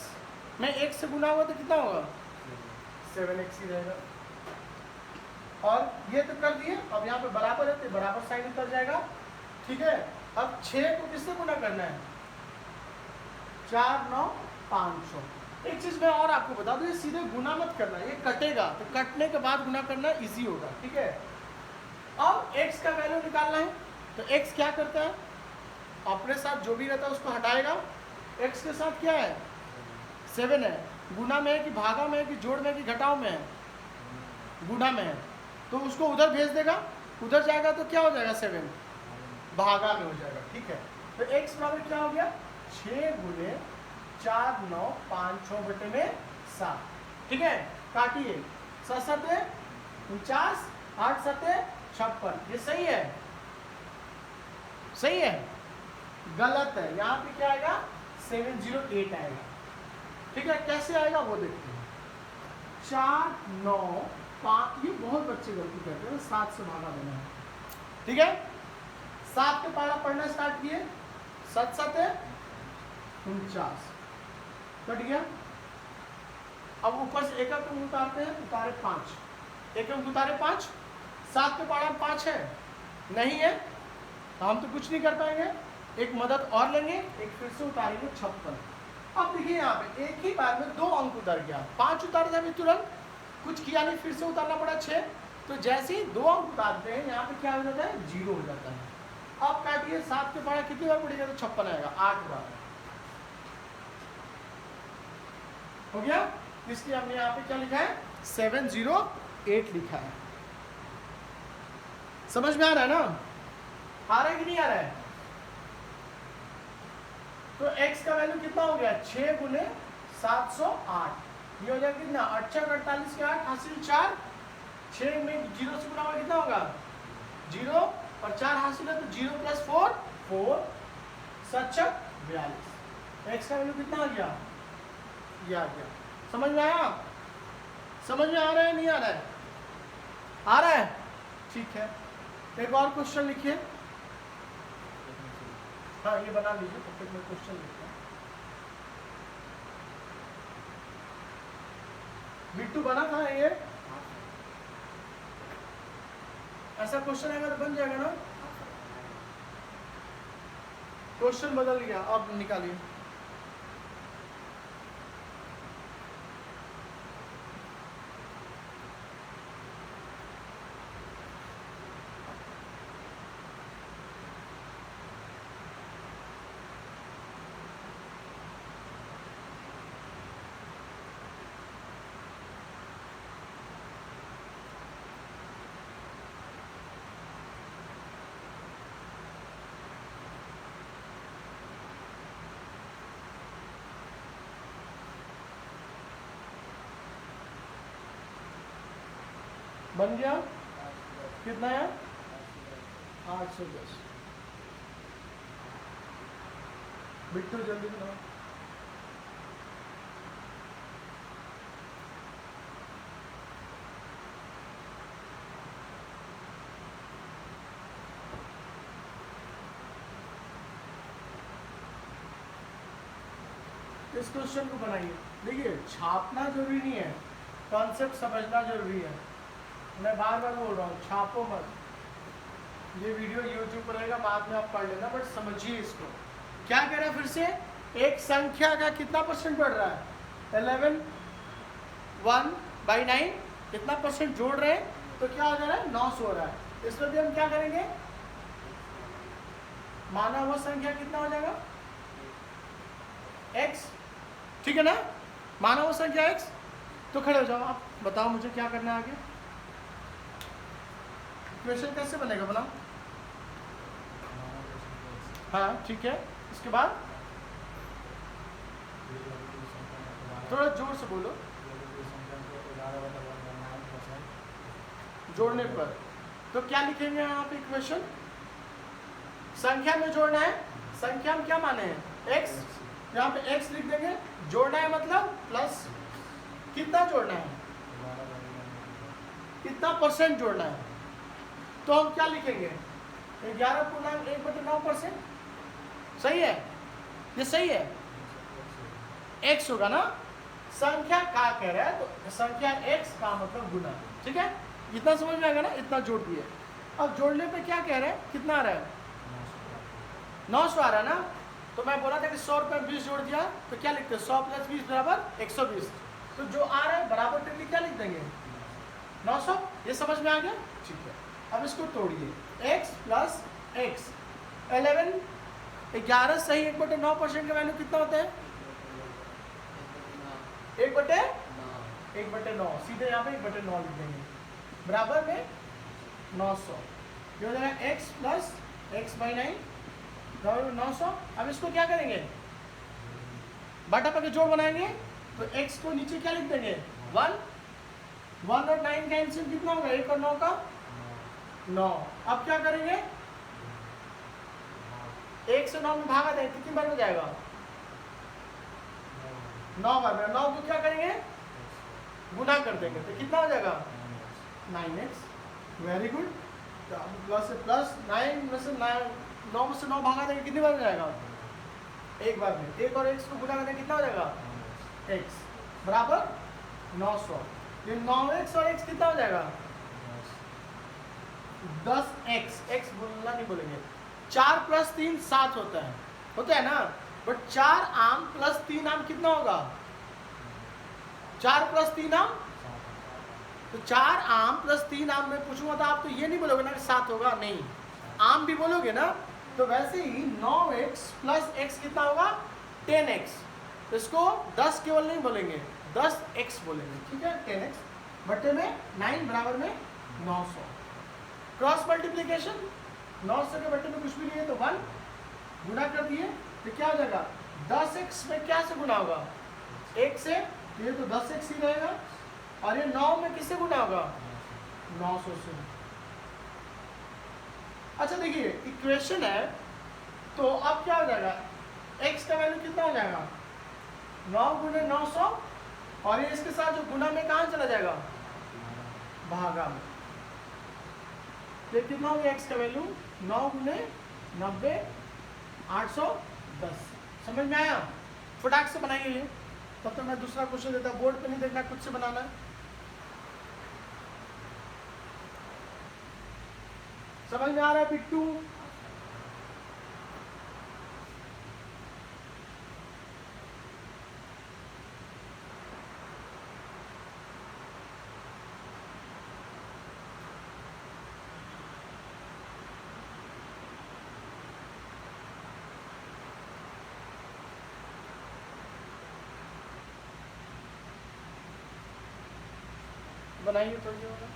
में 1 से गुना हुआ तो कितना होगा 7x ही रहेगा। और ये तो कर दिए, अब यहाँ पे बराबर है तो बराबर साइन उतर जाएगा, ठीक है। अब 6 को किससे गुना करना है, 4 9 500। एक चीज मैं और आपको बता दूं, ये सीधे गुना मत करना, ये कटेगा, तो कटने के बाद गुना करना इजी होगा, ठीक है। अब x का वैल्यू निकालना है, तो x क्या करता है, अपने साथ जो भी रहता है उसको हटाएगा, x के साथ क्या है 7 है, गुना में है कि भागा में है कि जोड़ में है कि घटाव में है, गुना में है, तो उसको उधर भेज देगा, उधर जाएगा तो क्या हो जाएगा 7 भागा में हो जाएगा, ठीक है। तो x बराबर क्या हो गया 6 × 4 9 500/7, ठीक है। काटिए, 7 7 49, 8 7 56, ये सही है, सही है, गलत है, यहाँ पे क्या आएगा 708 आएगा, ठीक है। कैसे आएगा वो देखते हैं, 4 9 5, ये बहुत बच्चे गलती करते हैं, 7 से भागा देना है, ठीक है। 7 के पारा पढ़ना स्टार्ट किए, 7 7 49, कट गया। अब ऊपर से एक अंक उतारते हैं, उतारे 5, एक अंक उतारे 5, 7 के पारा 5 है नहीं है, हम तो कुछ नहीं कर पाएंगे, एक मदद और लेंगे, एक फिर से उतारेंगे 56। अब देखिए यहाँ पे एक ही बार में 2 अंक उतर गया, 5 उतारे थे अभी तुरंत, कुछ किया नहीं, फिर से उतारना पड़ा 6, तो जैसे ही 2 अंक उतारते हैं यहाँ पे क्या हो जाता है 0 हो जाता है। अब काटिए, 7 के पारा कितनी बार पड़ेगा, तो 56 आएगा, 8 बार, हो गया, इसलिए हमने यहाँ पे क्या लिखा है 708 लिखा है। समझ में आ रहा है ना, आ रहा है कि नहीं आ रहा है? तो x का वैल्यू कितना हो गया 6 गुने 708, ये हो जाएगा कितना 8 48 के 8 हासिल 4, 6 में 0 से गुना हुआ कितना होगा 0 और 4 हासिल है तो 0 + 4 4 7 42, x का वैल्यू कितना आ गया, ये आ गया। समझ में आया? समझ में आ रहा है नहीं आ रहा है? आ रहा है, ठीक है। एक और क्वेश्चन लिखिए। हाँ ये बना लीजिए, तब तक मैं क्वेश्चन लिखता हूँ। बिट्टू बना था ये, ऐसा क्वेश्चन आएगा तो बन जाएगा ना। क्वेश्चन बदल गया, अब निकालिए। बन गया, कितना है 810। बिट्टू जल्दी बनाओ। इस क्वेश्चन को बनाइए। देखिए छापना जरूरी नहीं है, कॉन्सेप्ट समझना जरूरी है। मैं बार बार बोल रहा हूँ छापो मत, ये वीडियो यूट्यूब पर रहेगा, बाद में आप पढ़ लेना, बट समझिए इसको। क्या कह रहा है फिर से, एक संख्या का कितना परसेंट बढ़ रहा है 11 1/9 कितना परसेंट जोड़ रहे हैं तो क्या हो जा रहा है 900 हो रहा है। इसमें भी हम क्या करेंगे, माना हुआ संख्या कितना हो जाएगा x, ठीक है ना, माना हुआ संख्या x। तो खड़े हो जाओ, आप बताओ मुझे क्या करना है आगे, इक्वेशन कैसे बनेगा बनाओ। हाँ ठीक है, इसके बाद थोड़ा जोर से बोलो। जोड़ने पर तो क्या लिखेंगे यहाँ पे इक्वेशन, संख्या में जोड़ना है, संख्या में क्या माने हैं x, यहाँ पे x लिख देंगे, जोड़ना है मतलब प्लस, कितना जोड़ना है, कितना परसेंट जोड़ना है, तो हम क्या लिखेंगे 11.1/9%। सही है, ये सही है, x होगा ना, संख्या का कह रहा है तो संख्या x का मतलब गुना, ठीक है, इतना समझ में आएगा ना, इतना जोड़ दिए। अब जोड़ने पे क्या कह रहे हैं, कितना आ रहा है 900 आ रहा है ना, तो मैं बोला था कि 100 रुपये 20 जोड़ दिया तो क्या लिखते हैं 100 + 20 = 120, तो जो आ रहा है बराबर करके क्या लिख देंगे 900। ये समझ में आ गया, ठीक है। अब इसको तोड़िए, x + x 11 सही 1/9% का वैल्यू कितना होता है 1/9, सीधे यहाँ पे 1/9 लिख देंगे, बराबर में 900, ये हो जाएगा x + x/9 900। अब इसको क्या करेंगे, बटा पर जोड़ बनाएंगे, तो x को नीचे क्या लिख देंगे 1 और 9 का एलसीएम कितना होगा 1 और 9 का 9। अब क्या करेंगे 1 से 9 में भागा दें, कितनी बार हो जाएगा 9 बार में, 9 को क्या करेंगे गुना कर देंगे, तो कितना हो जाएगा 9x। वेरी गुड, प्लस से प्लस 9 में से 9 में से 9 भागा देंगे, कितनी बार हो जाएगा एक बार में, 1 और x को गुना करेंगे कितना हो जाएगा x बराबर 900। ये 9x और x कितना हो जाएगा 10x, x बोलना नहीं बोलेंगे, 4 + 3 7 होता है ना, बट 4 आम + 3 आम कितना होगा 4 + 3 आम, तो 4 आम + 3 आम में पूछूंगा तो आप तो ये नहीं बोलोगे ना कि 7 होगा, नहीं आम भी बोलोगे ना। तो वैसे ही 9x + x कितना होगा 10x, इसको 10 केवल नहीं बोलेंगे, 10x बोलेंगे, ठीक है, 10x बटे में 9 बराबर में 900। क्रॉस मल्टीप्लीकेशन, 900 के बटे में कुछ भी नहीं है तो 1 गुणा कर दिए तो क्या हो जाएगा, 10x में क्या से गुणा होगा, 1 से, तो ये तो 10x ही रहेगा, और ये 9 में किससे गुणा होगा, 900 से। अच्छा देखिए इक्वेशन है, तो अब क्या हो जाएगा, x का वैल्यू कितना हो जाएगा, 9 गुणे 900, और ये इसके साथ जो गुणा में कहाँ चला जाएगा, भागा में। ये कितना हो गया x का वैल्यू, 9 गुणे 90, 810। समझ में आया, फटाक से बनाइए ये, तब तक मैं दूसरा क्वेश्चन देता, बोर्ड पे नहीं देखना, खुद से बनाना है। समझ में आ रहा है बिट्टू, बनाइए तो ये होगा।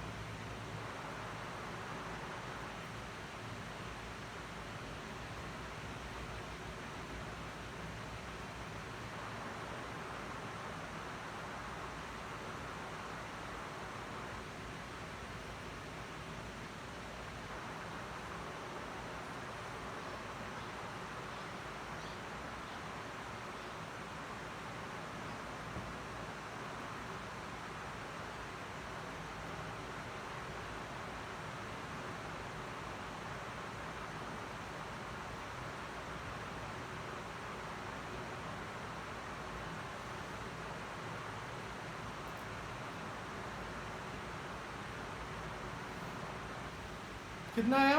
कितना आया,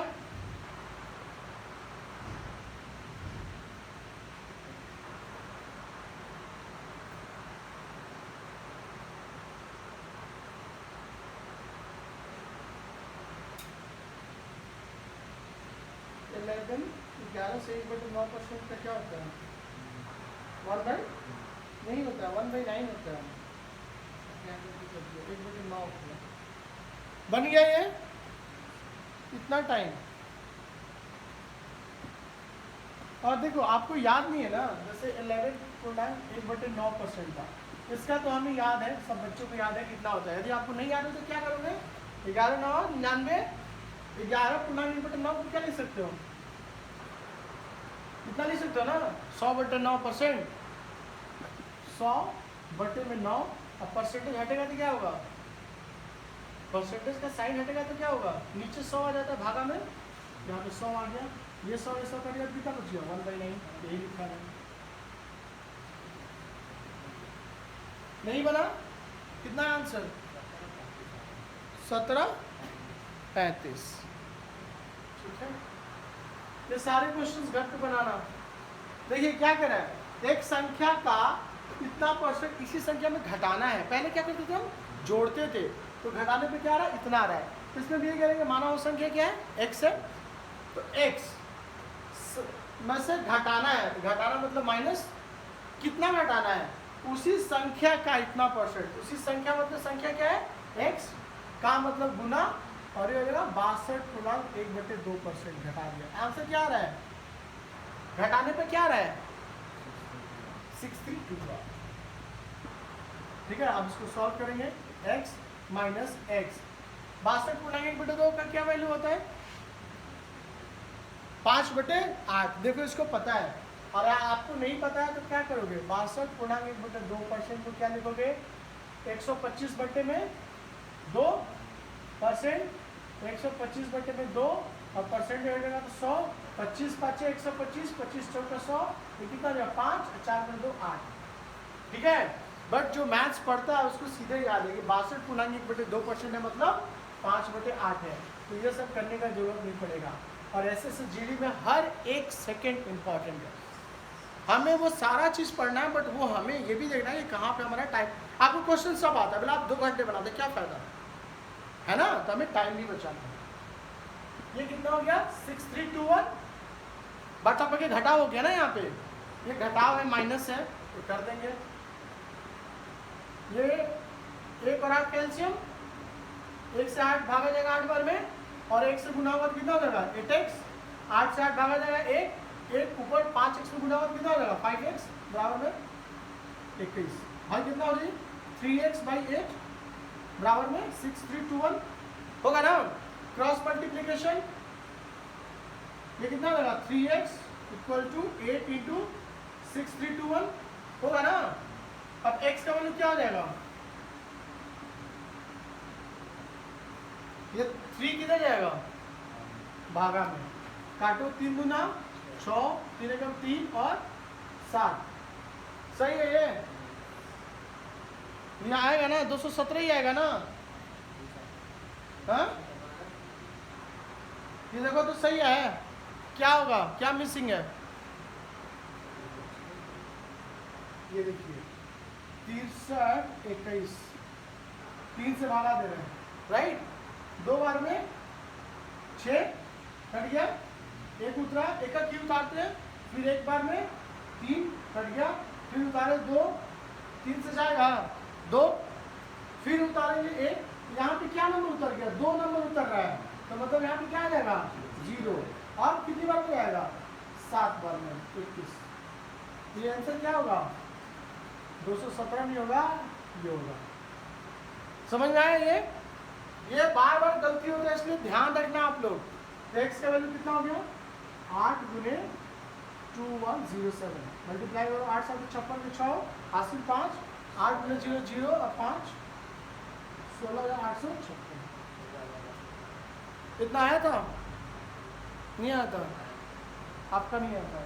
इलेवन, 11 से 1/9% का क्या होता है, 1 बाई नहीं होता है, 1/9 होता है, 1/9 होता है। बन गया ये इतना टाइम। और देखो आपको याद नहीं है ना, जैसे 11.1/9% था, इसका तो हमें याद है, सब बच्चों को याद है कितना होता है। यदि आपको नहीं याद है तो क्या करोगे, 11×9 99, 11.1/9 को क्या लिख सकते हो, इतना लिख सकते हो ना, 100/9%, 100/9, अब परसेंटेज हटेगा तो क्या होगा, परसेंटेज का साइन हटेगा तो क्या होगा, नीचे 100 आ जाता है भागा में, यहाँ पे 100 आ गया, ये 100 कट गया, कितना बच गया, 1/9, यही लिखा है। नहीं बना, कितना आंसर, 1735। ठीक है, ये सारे क्वेश्चंस घर पे बनाना। देखिए क्या करें, एक संख्या का इतना परसेंट इसी संख्या में घटाना है। पहले क्या करते थे हम, जोड़ते थे, तो घटाने पे क्या आ रहा है, इतना आ रहा है, तो इसमें भी ये करेंगे, माना वो संख्या क्या है, x है, तो x में से घटाना है, घटाना मतलब माइनस, कितना घटाना है, उसी संख्या का इतना परसेंट, उसी संख्या मतलब संख्या क्या है, x का मतलब गुना, और ये हो जाएगा 62.1/2% घटा दिया। आंसर क्या आ रहा है, घटाने पे क्या आ रहा है, 632। ठीक है, अब इसको सॉल्व करेंगे, x माइनस x, 62.1/2 का क्या वैल्यू होता है, 5/8। देखो इसको पता है, और आपको नहीं पता है तो क्या करोगे, 62.1/2% को क्या लिखोगे, 125/2%, 125/2, और परसेंट हो जाएगा तो 100, 25 5 125, 25 चौका 100, ये कितना हो जाएगा, 5, 4/2 8। ठीक है, बट जो मैथ्स पढ़ता है उसको सीधे याद है कि 62.1/2% है, मतलब 5/8 है, तो ये सब करने का जरूरत नहीं पड़ेगा। और SSGD में हर एक सेकंड इंपॉर्टेंट है, हमें वो सारा चीज़ पढ़ना है, बट वो हमें ये भी देखना है कि कहाँ पे हमारा टाइम, आपको क्वेश्चन सब आता है, बोला आप 2 घंटे बनाते क्या फ़ायदा है ना, तो हमें टाइम भी बचाना है। ये कितना हो गया, 6321, बट अब के घटाव हो गया ना, यहाँ पे ये घटाव है, माइनस है, तो कर देंगे ये एक और 8 कैल्शियम, 1 से 8 भागा जाएगा 8 बार में, और 1 से गुना होगा तो कितना हो जाएगा 8x, 8 से 8 भागा जाएगा 1, 1 ऊपर 5x में गुना होगा तो कितना हो जाएगा 5x बराबर में 21। भाई कितना हो जाएगी 3x/8 बराबर में 6321 होगा ना। क्रॉस मल्टीप्लीकेशन ये कितना होगा 3x = 8 × 6321 होगा ना। अब x का वैल्यू क्या हो जाएगा, ये 3 किधर जाएगा भागा में, काटो 3 दूना 6, 3 एकम 3 और 7, सही है ये। यहाँ आएगा ना 217 ही आएगा ना। हाँ ये देखो तो सही है, क्या होगा, क्या मिसिंग है, ये देखिए 63 21, 3 से भागा दे रहे हैं राइट, 2 बार में 6 कट गया, 1 उतरा, 1 का क्यों उतारते हैं, फिर 1 बार में 3 कट गया, फिर उतारे 2, 3 से जाएगा 2, फिर उतारेंगे 1, यहाँ पे क्या नंबर उतर गया 2 नंबर उतर रहा है, तो मतलब यहाँ पे क्या आ जाएगा 0, अब कितनी बार में आएगा 7 बार में 21। ये आंसर क्या होगा 217 नहीं होगा, ये होगा। समझ में आया ये बार बार गलती होता है इसलिए ध्यान रखना आप लोग। x का वैल्यू कितना हो गया 8 × 2107 मल्टीप्लाई करो 8 7 56 में 6 80 5, 8 × 0 0 और 5 16,856। इतना आया था, नहीं आया था, आपका नहीं आया था,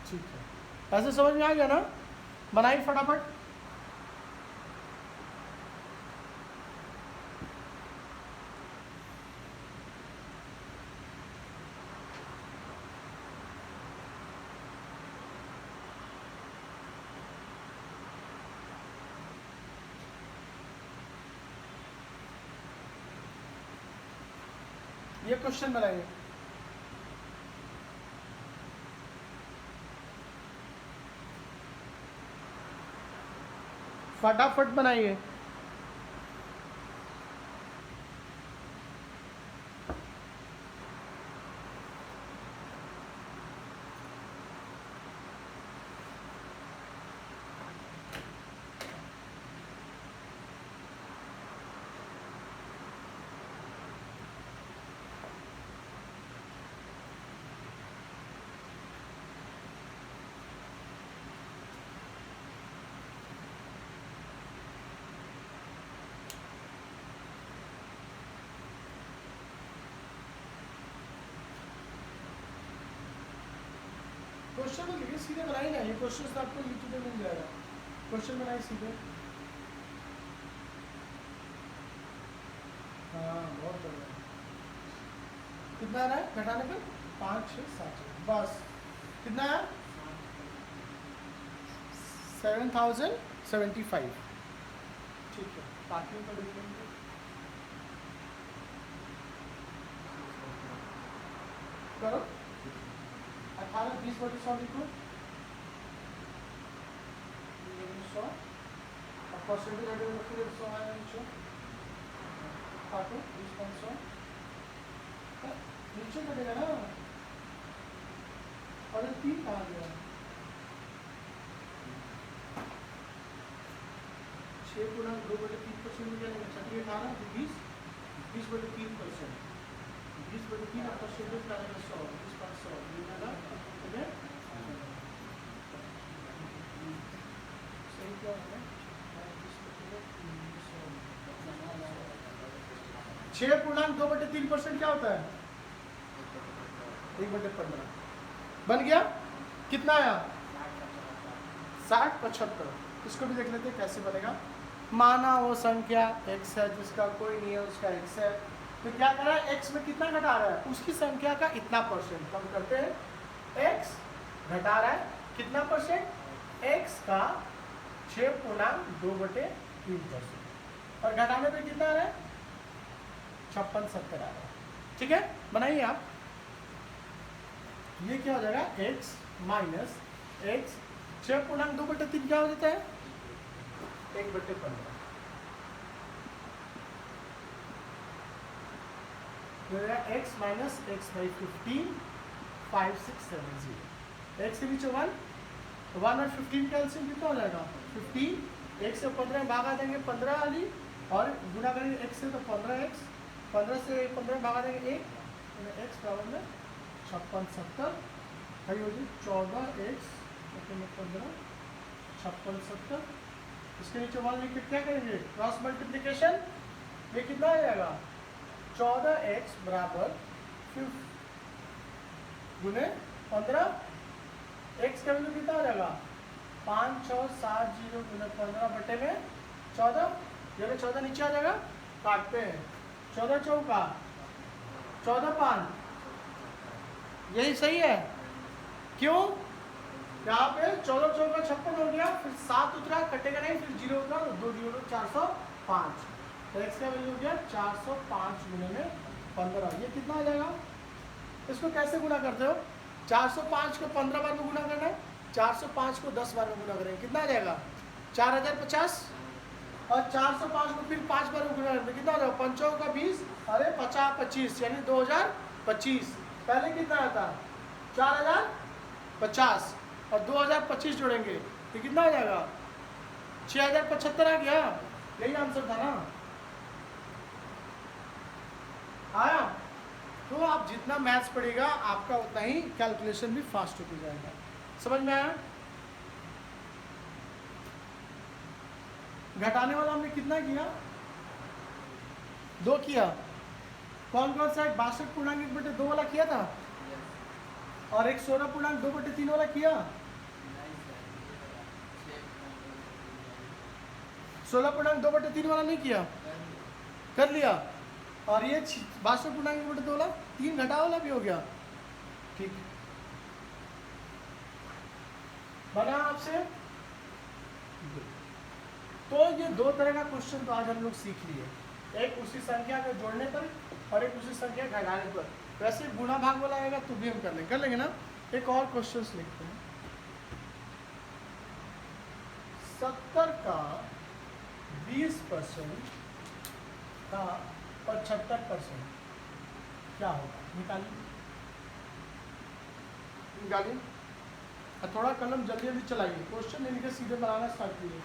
ठीक है। ऐसे समझ में आ गया ना, बनाइए फटाफट। ये क्वेश्चन बनाइए, फटाफट बनाइए। क्वेश्चन तो लिखिए, सीधे बनाइए ना, ये क्वेश्चन आपको यूट्यूब पे मिल जाएगा, क्वेश्चन बनाइए सीधे। हाँ बहुत बढ़िया, कितना आ रहा है घटाने पर 5 6 7 बस कितना है 7075, ठीक है। बाकी का लिख लेंगे, करो 18 20 बटे 100 लिखो 100 और परसेंटेज हटेगा फिर 100 आएगा नीचे, काटो 20 500 नीचे कटेगा ना, और 3 कहाँ गया 6 × 2/3% में क्या लेंगे 18 तो 20 20 बटे 3%, 20 बटे 3 और परसेंटेज का 100 20 500 मिलेगा, ठीक है सही क्या होगा 6.2/3% क्या होता है 1/15 बन गया। कितना आया 60 75, इसको भी देख लेते हैं कैसे बनेगा। माना वो संख्या x है जिसका कोई नहीं है उसका x है, तो क्या कर रहा है x में कितना घटा रहा है उसकी संख्या का इतना परसेंट कम करते हैं, x घटा रहा है कितना परसेंट x का 6.2/3%, और घटाने पे कितना आ रहा है 56 70 आ रहा है, ठीक है। बनाइए आप, ये क्या हो जाएगा x - एक्स 6.2/3 क्या हो जाता है 1/15 x minus x by 15 5 6 7 0 x के नीचे 1 और 15 का एलसीएम कितना हो जाएगा 15 एक से 15 भागा देंगे 15 वाली और गुना करेंगे x से तो 15x 15 से 15 भागा देंगे 1 x बराबर में 56 70 खड़ी होगी 14x 15 56 70 इसके नीचे 1 लिख के क्या करेंगे क्रॉस मल्टीप्लिकेशन ये कितना आ जाएगा 14x बराबर गुने 15 x का वैल्यू कितना आ जाएगा 5 6 7 0 गुने 15 बटे में 14 ये 14 नीचे आ जाएगा काटते हैं 14 चौका 14 5 यही सही है क्यों यहाँ पे 14 चौका 56 हो गया फिर 7 उतरा कटेगा नहीं फिर 0 उतरा तो 2 0 405 तो x का वैल्यू हो गया 405 गुने में 15 ये कितना आ जाएगा इसको कैसे गुना करते हो 405 को 15 बार में गुना करना है 405 को 10 बार में गुना करेंगे कितना आ जाएगा 4050 और 405 को फिर 5 बार में गुना करेंगे कितना आ जाएगा 5 का 20 अरे 50 25 यानी 2025 पहले कितना आता 4050 और 2025 जोड़ेंगे तो कितना आ जाएगा 6075 आ गया यही आंसर था ना आया तो आप जितना मैथ्स पढ़ेगा आपका उतना ही कैलकुलेशन भी फास्ट होते जाएगा समझ में आया घटाने वाला हमने कितना किया 2 किया कौन कौन सा 62.1/2 वाला किया था और एक 16.2/3 वाला किया 16.2/3 वाला नहीं किया कर लिया और ये 62.1/2 वाला 3 घटा वाला भी हो गया ठीक बना आपसे तो ये 2 तरह का क्वेश्चन तो आज हम लोग सीख लिए एक उसी संख्या को जोड़ने पर और एक उसी संख्या घटाने पर वैसे गुणा भाग वाला आएगा तो भी हम कर लेंगे ना एक और क्वेश्चन लिखते हैं 70 का 20% का 75% क्या होगा निकालिए थोड़ा कलम जल्दी जल्दी चलाइए क्वेश्चन नहीं लिखे सीधे बनाना स्टार्ट कीजिए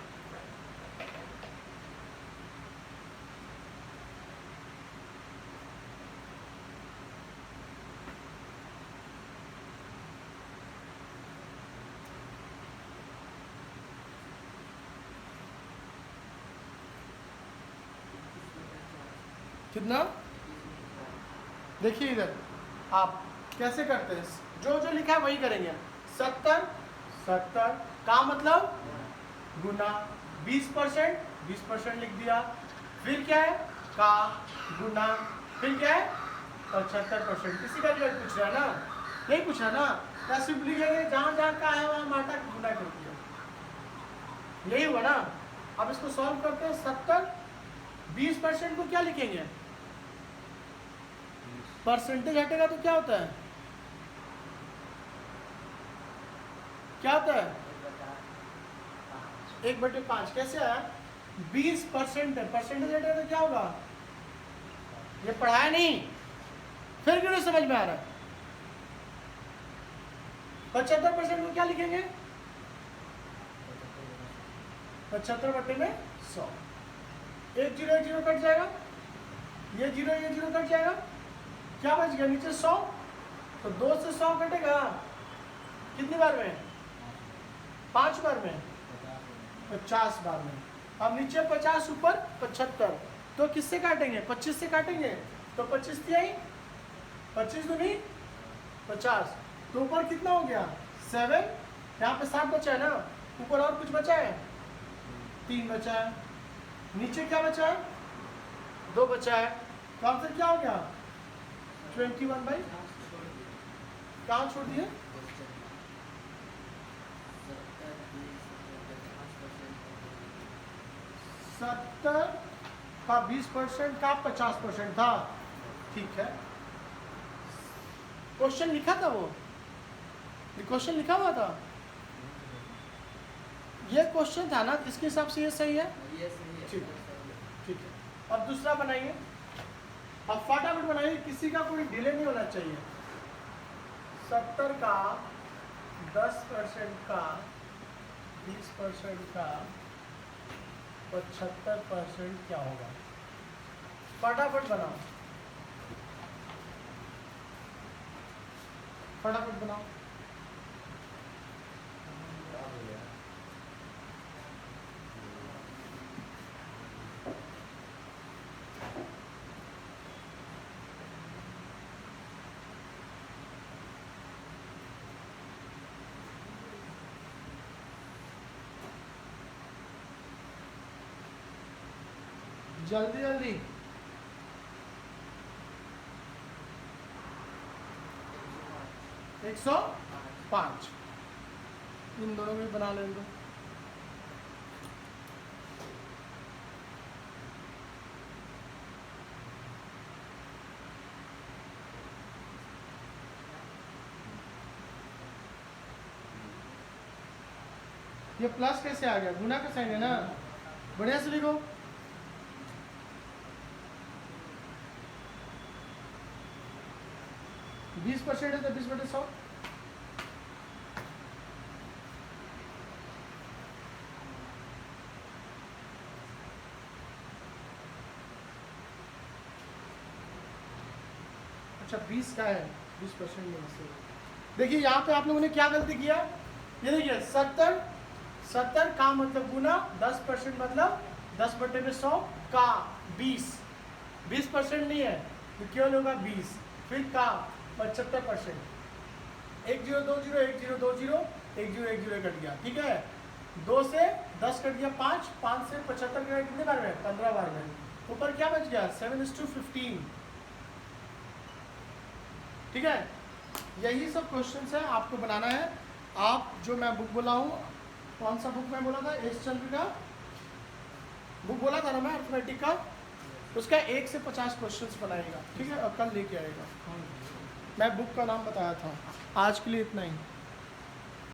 कितना देखिए इधर आप कैसे करते हैं जो जो लिखा है वही करेंगे 70 का मतलब गुना 20% लिख दिया फिर क्या है का गुना फिर क्या है 75% किसी का रिजल्ट पूछ रहा है ना नहीं पूछ रहा ना क्या सिंपली जहाँ जहाँ का है वहाँ माटा का गुना कर दिया यही हुआ ना अब इसको सॉल्व करते हैं 70 20% को क्या लिखेंगे परसेंटेज हटेगा तो क्या होता है क्या होता है 1/5 कैसे आया 20% है परसेंटेज हटेगा तो क्या होगा ये पढ़ाया नहीं फिर क्यों नहीं समझ में आ रहा है 75% को क्या लिखेंगे 75/100 एक जीरो कट जाएगा ये जीरो कट जाएगा क्या बच गया नीचे 100 तो 2 से 100 कटेगा कितनी बार में 5 बार में 50 बार में अब नीचे 50 ऊपर 75 तो किससे काटेंगे 25 से काटेंगे तो 25 थी आई 25 दूनी 50 तो ऊपर कितना हो गया 7 यहाँ पे 7 बचा है ना ऊपर और कुछ बचा है 3 बचा है नीचे क्या बचा है 2 बचा है तो आंसर क्या हो गया 21/, कहाँ छोड़ दिए 70 का 20% का 50% था ठीक है क्वेश्चन लिखा था वो क्वेश्चन लिखा हुआ था ये क्वेश्चन था ना, इसके हिसाब से ये सही है। ये सही है। ठीक है, ठीक है। अब दूसरा बनाइए, अब फटाफट बनाइए, किसी का कोई डिले नहीं होना चाहिए। 70 का 10% का 20% का 75% क्या होगा? फटाफट बनाओ, फटाफट बनाओ। जल्दी जल्दी। 105। इन दोनों में बना लेंगे दो। ये प्लस कैसे आ गया? गुना का साइन है ना, बढ़िया से लिखो। बीस % है तो 20/100। अच्छा 20 का है, 20% में से। देखिए यहाँ पे आप लोगों ने क्या गलती किया, ये देखिए 70 का मतलब गुना, 10% मतलब 10/100 का 20% नहीं है तो केवल होगा 20, फिर का 75%। 1020 1020 1010 कट गया, ठीक है। 2 से 10 कट गया 5, 5 से 75 कट गया कितने बार में? 15 बार में। ऊपर क्या बच गया? 7:15, ठीक है। यही सब क्वेश्चंस है, आपको बनाना है। आप जो मैं बुक बोला हूँ, कौन सा बुक मैं बोला था? एस चंद्र का बुक बोला था ना मैं, अर्थमेटिक का, उसका 1 से 50 क्वेश्चंस बनाएगा, ठीक है, और कल लेके आएगा। मैं बुक का नाम बताया था। आज के लिए इतना ही।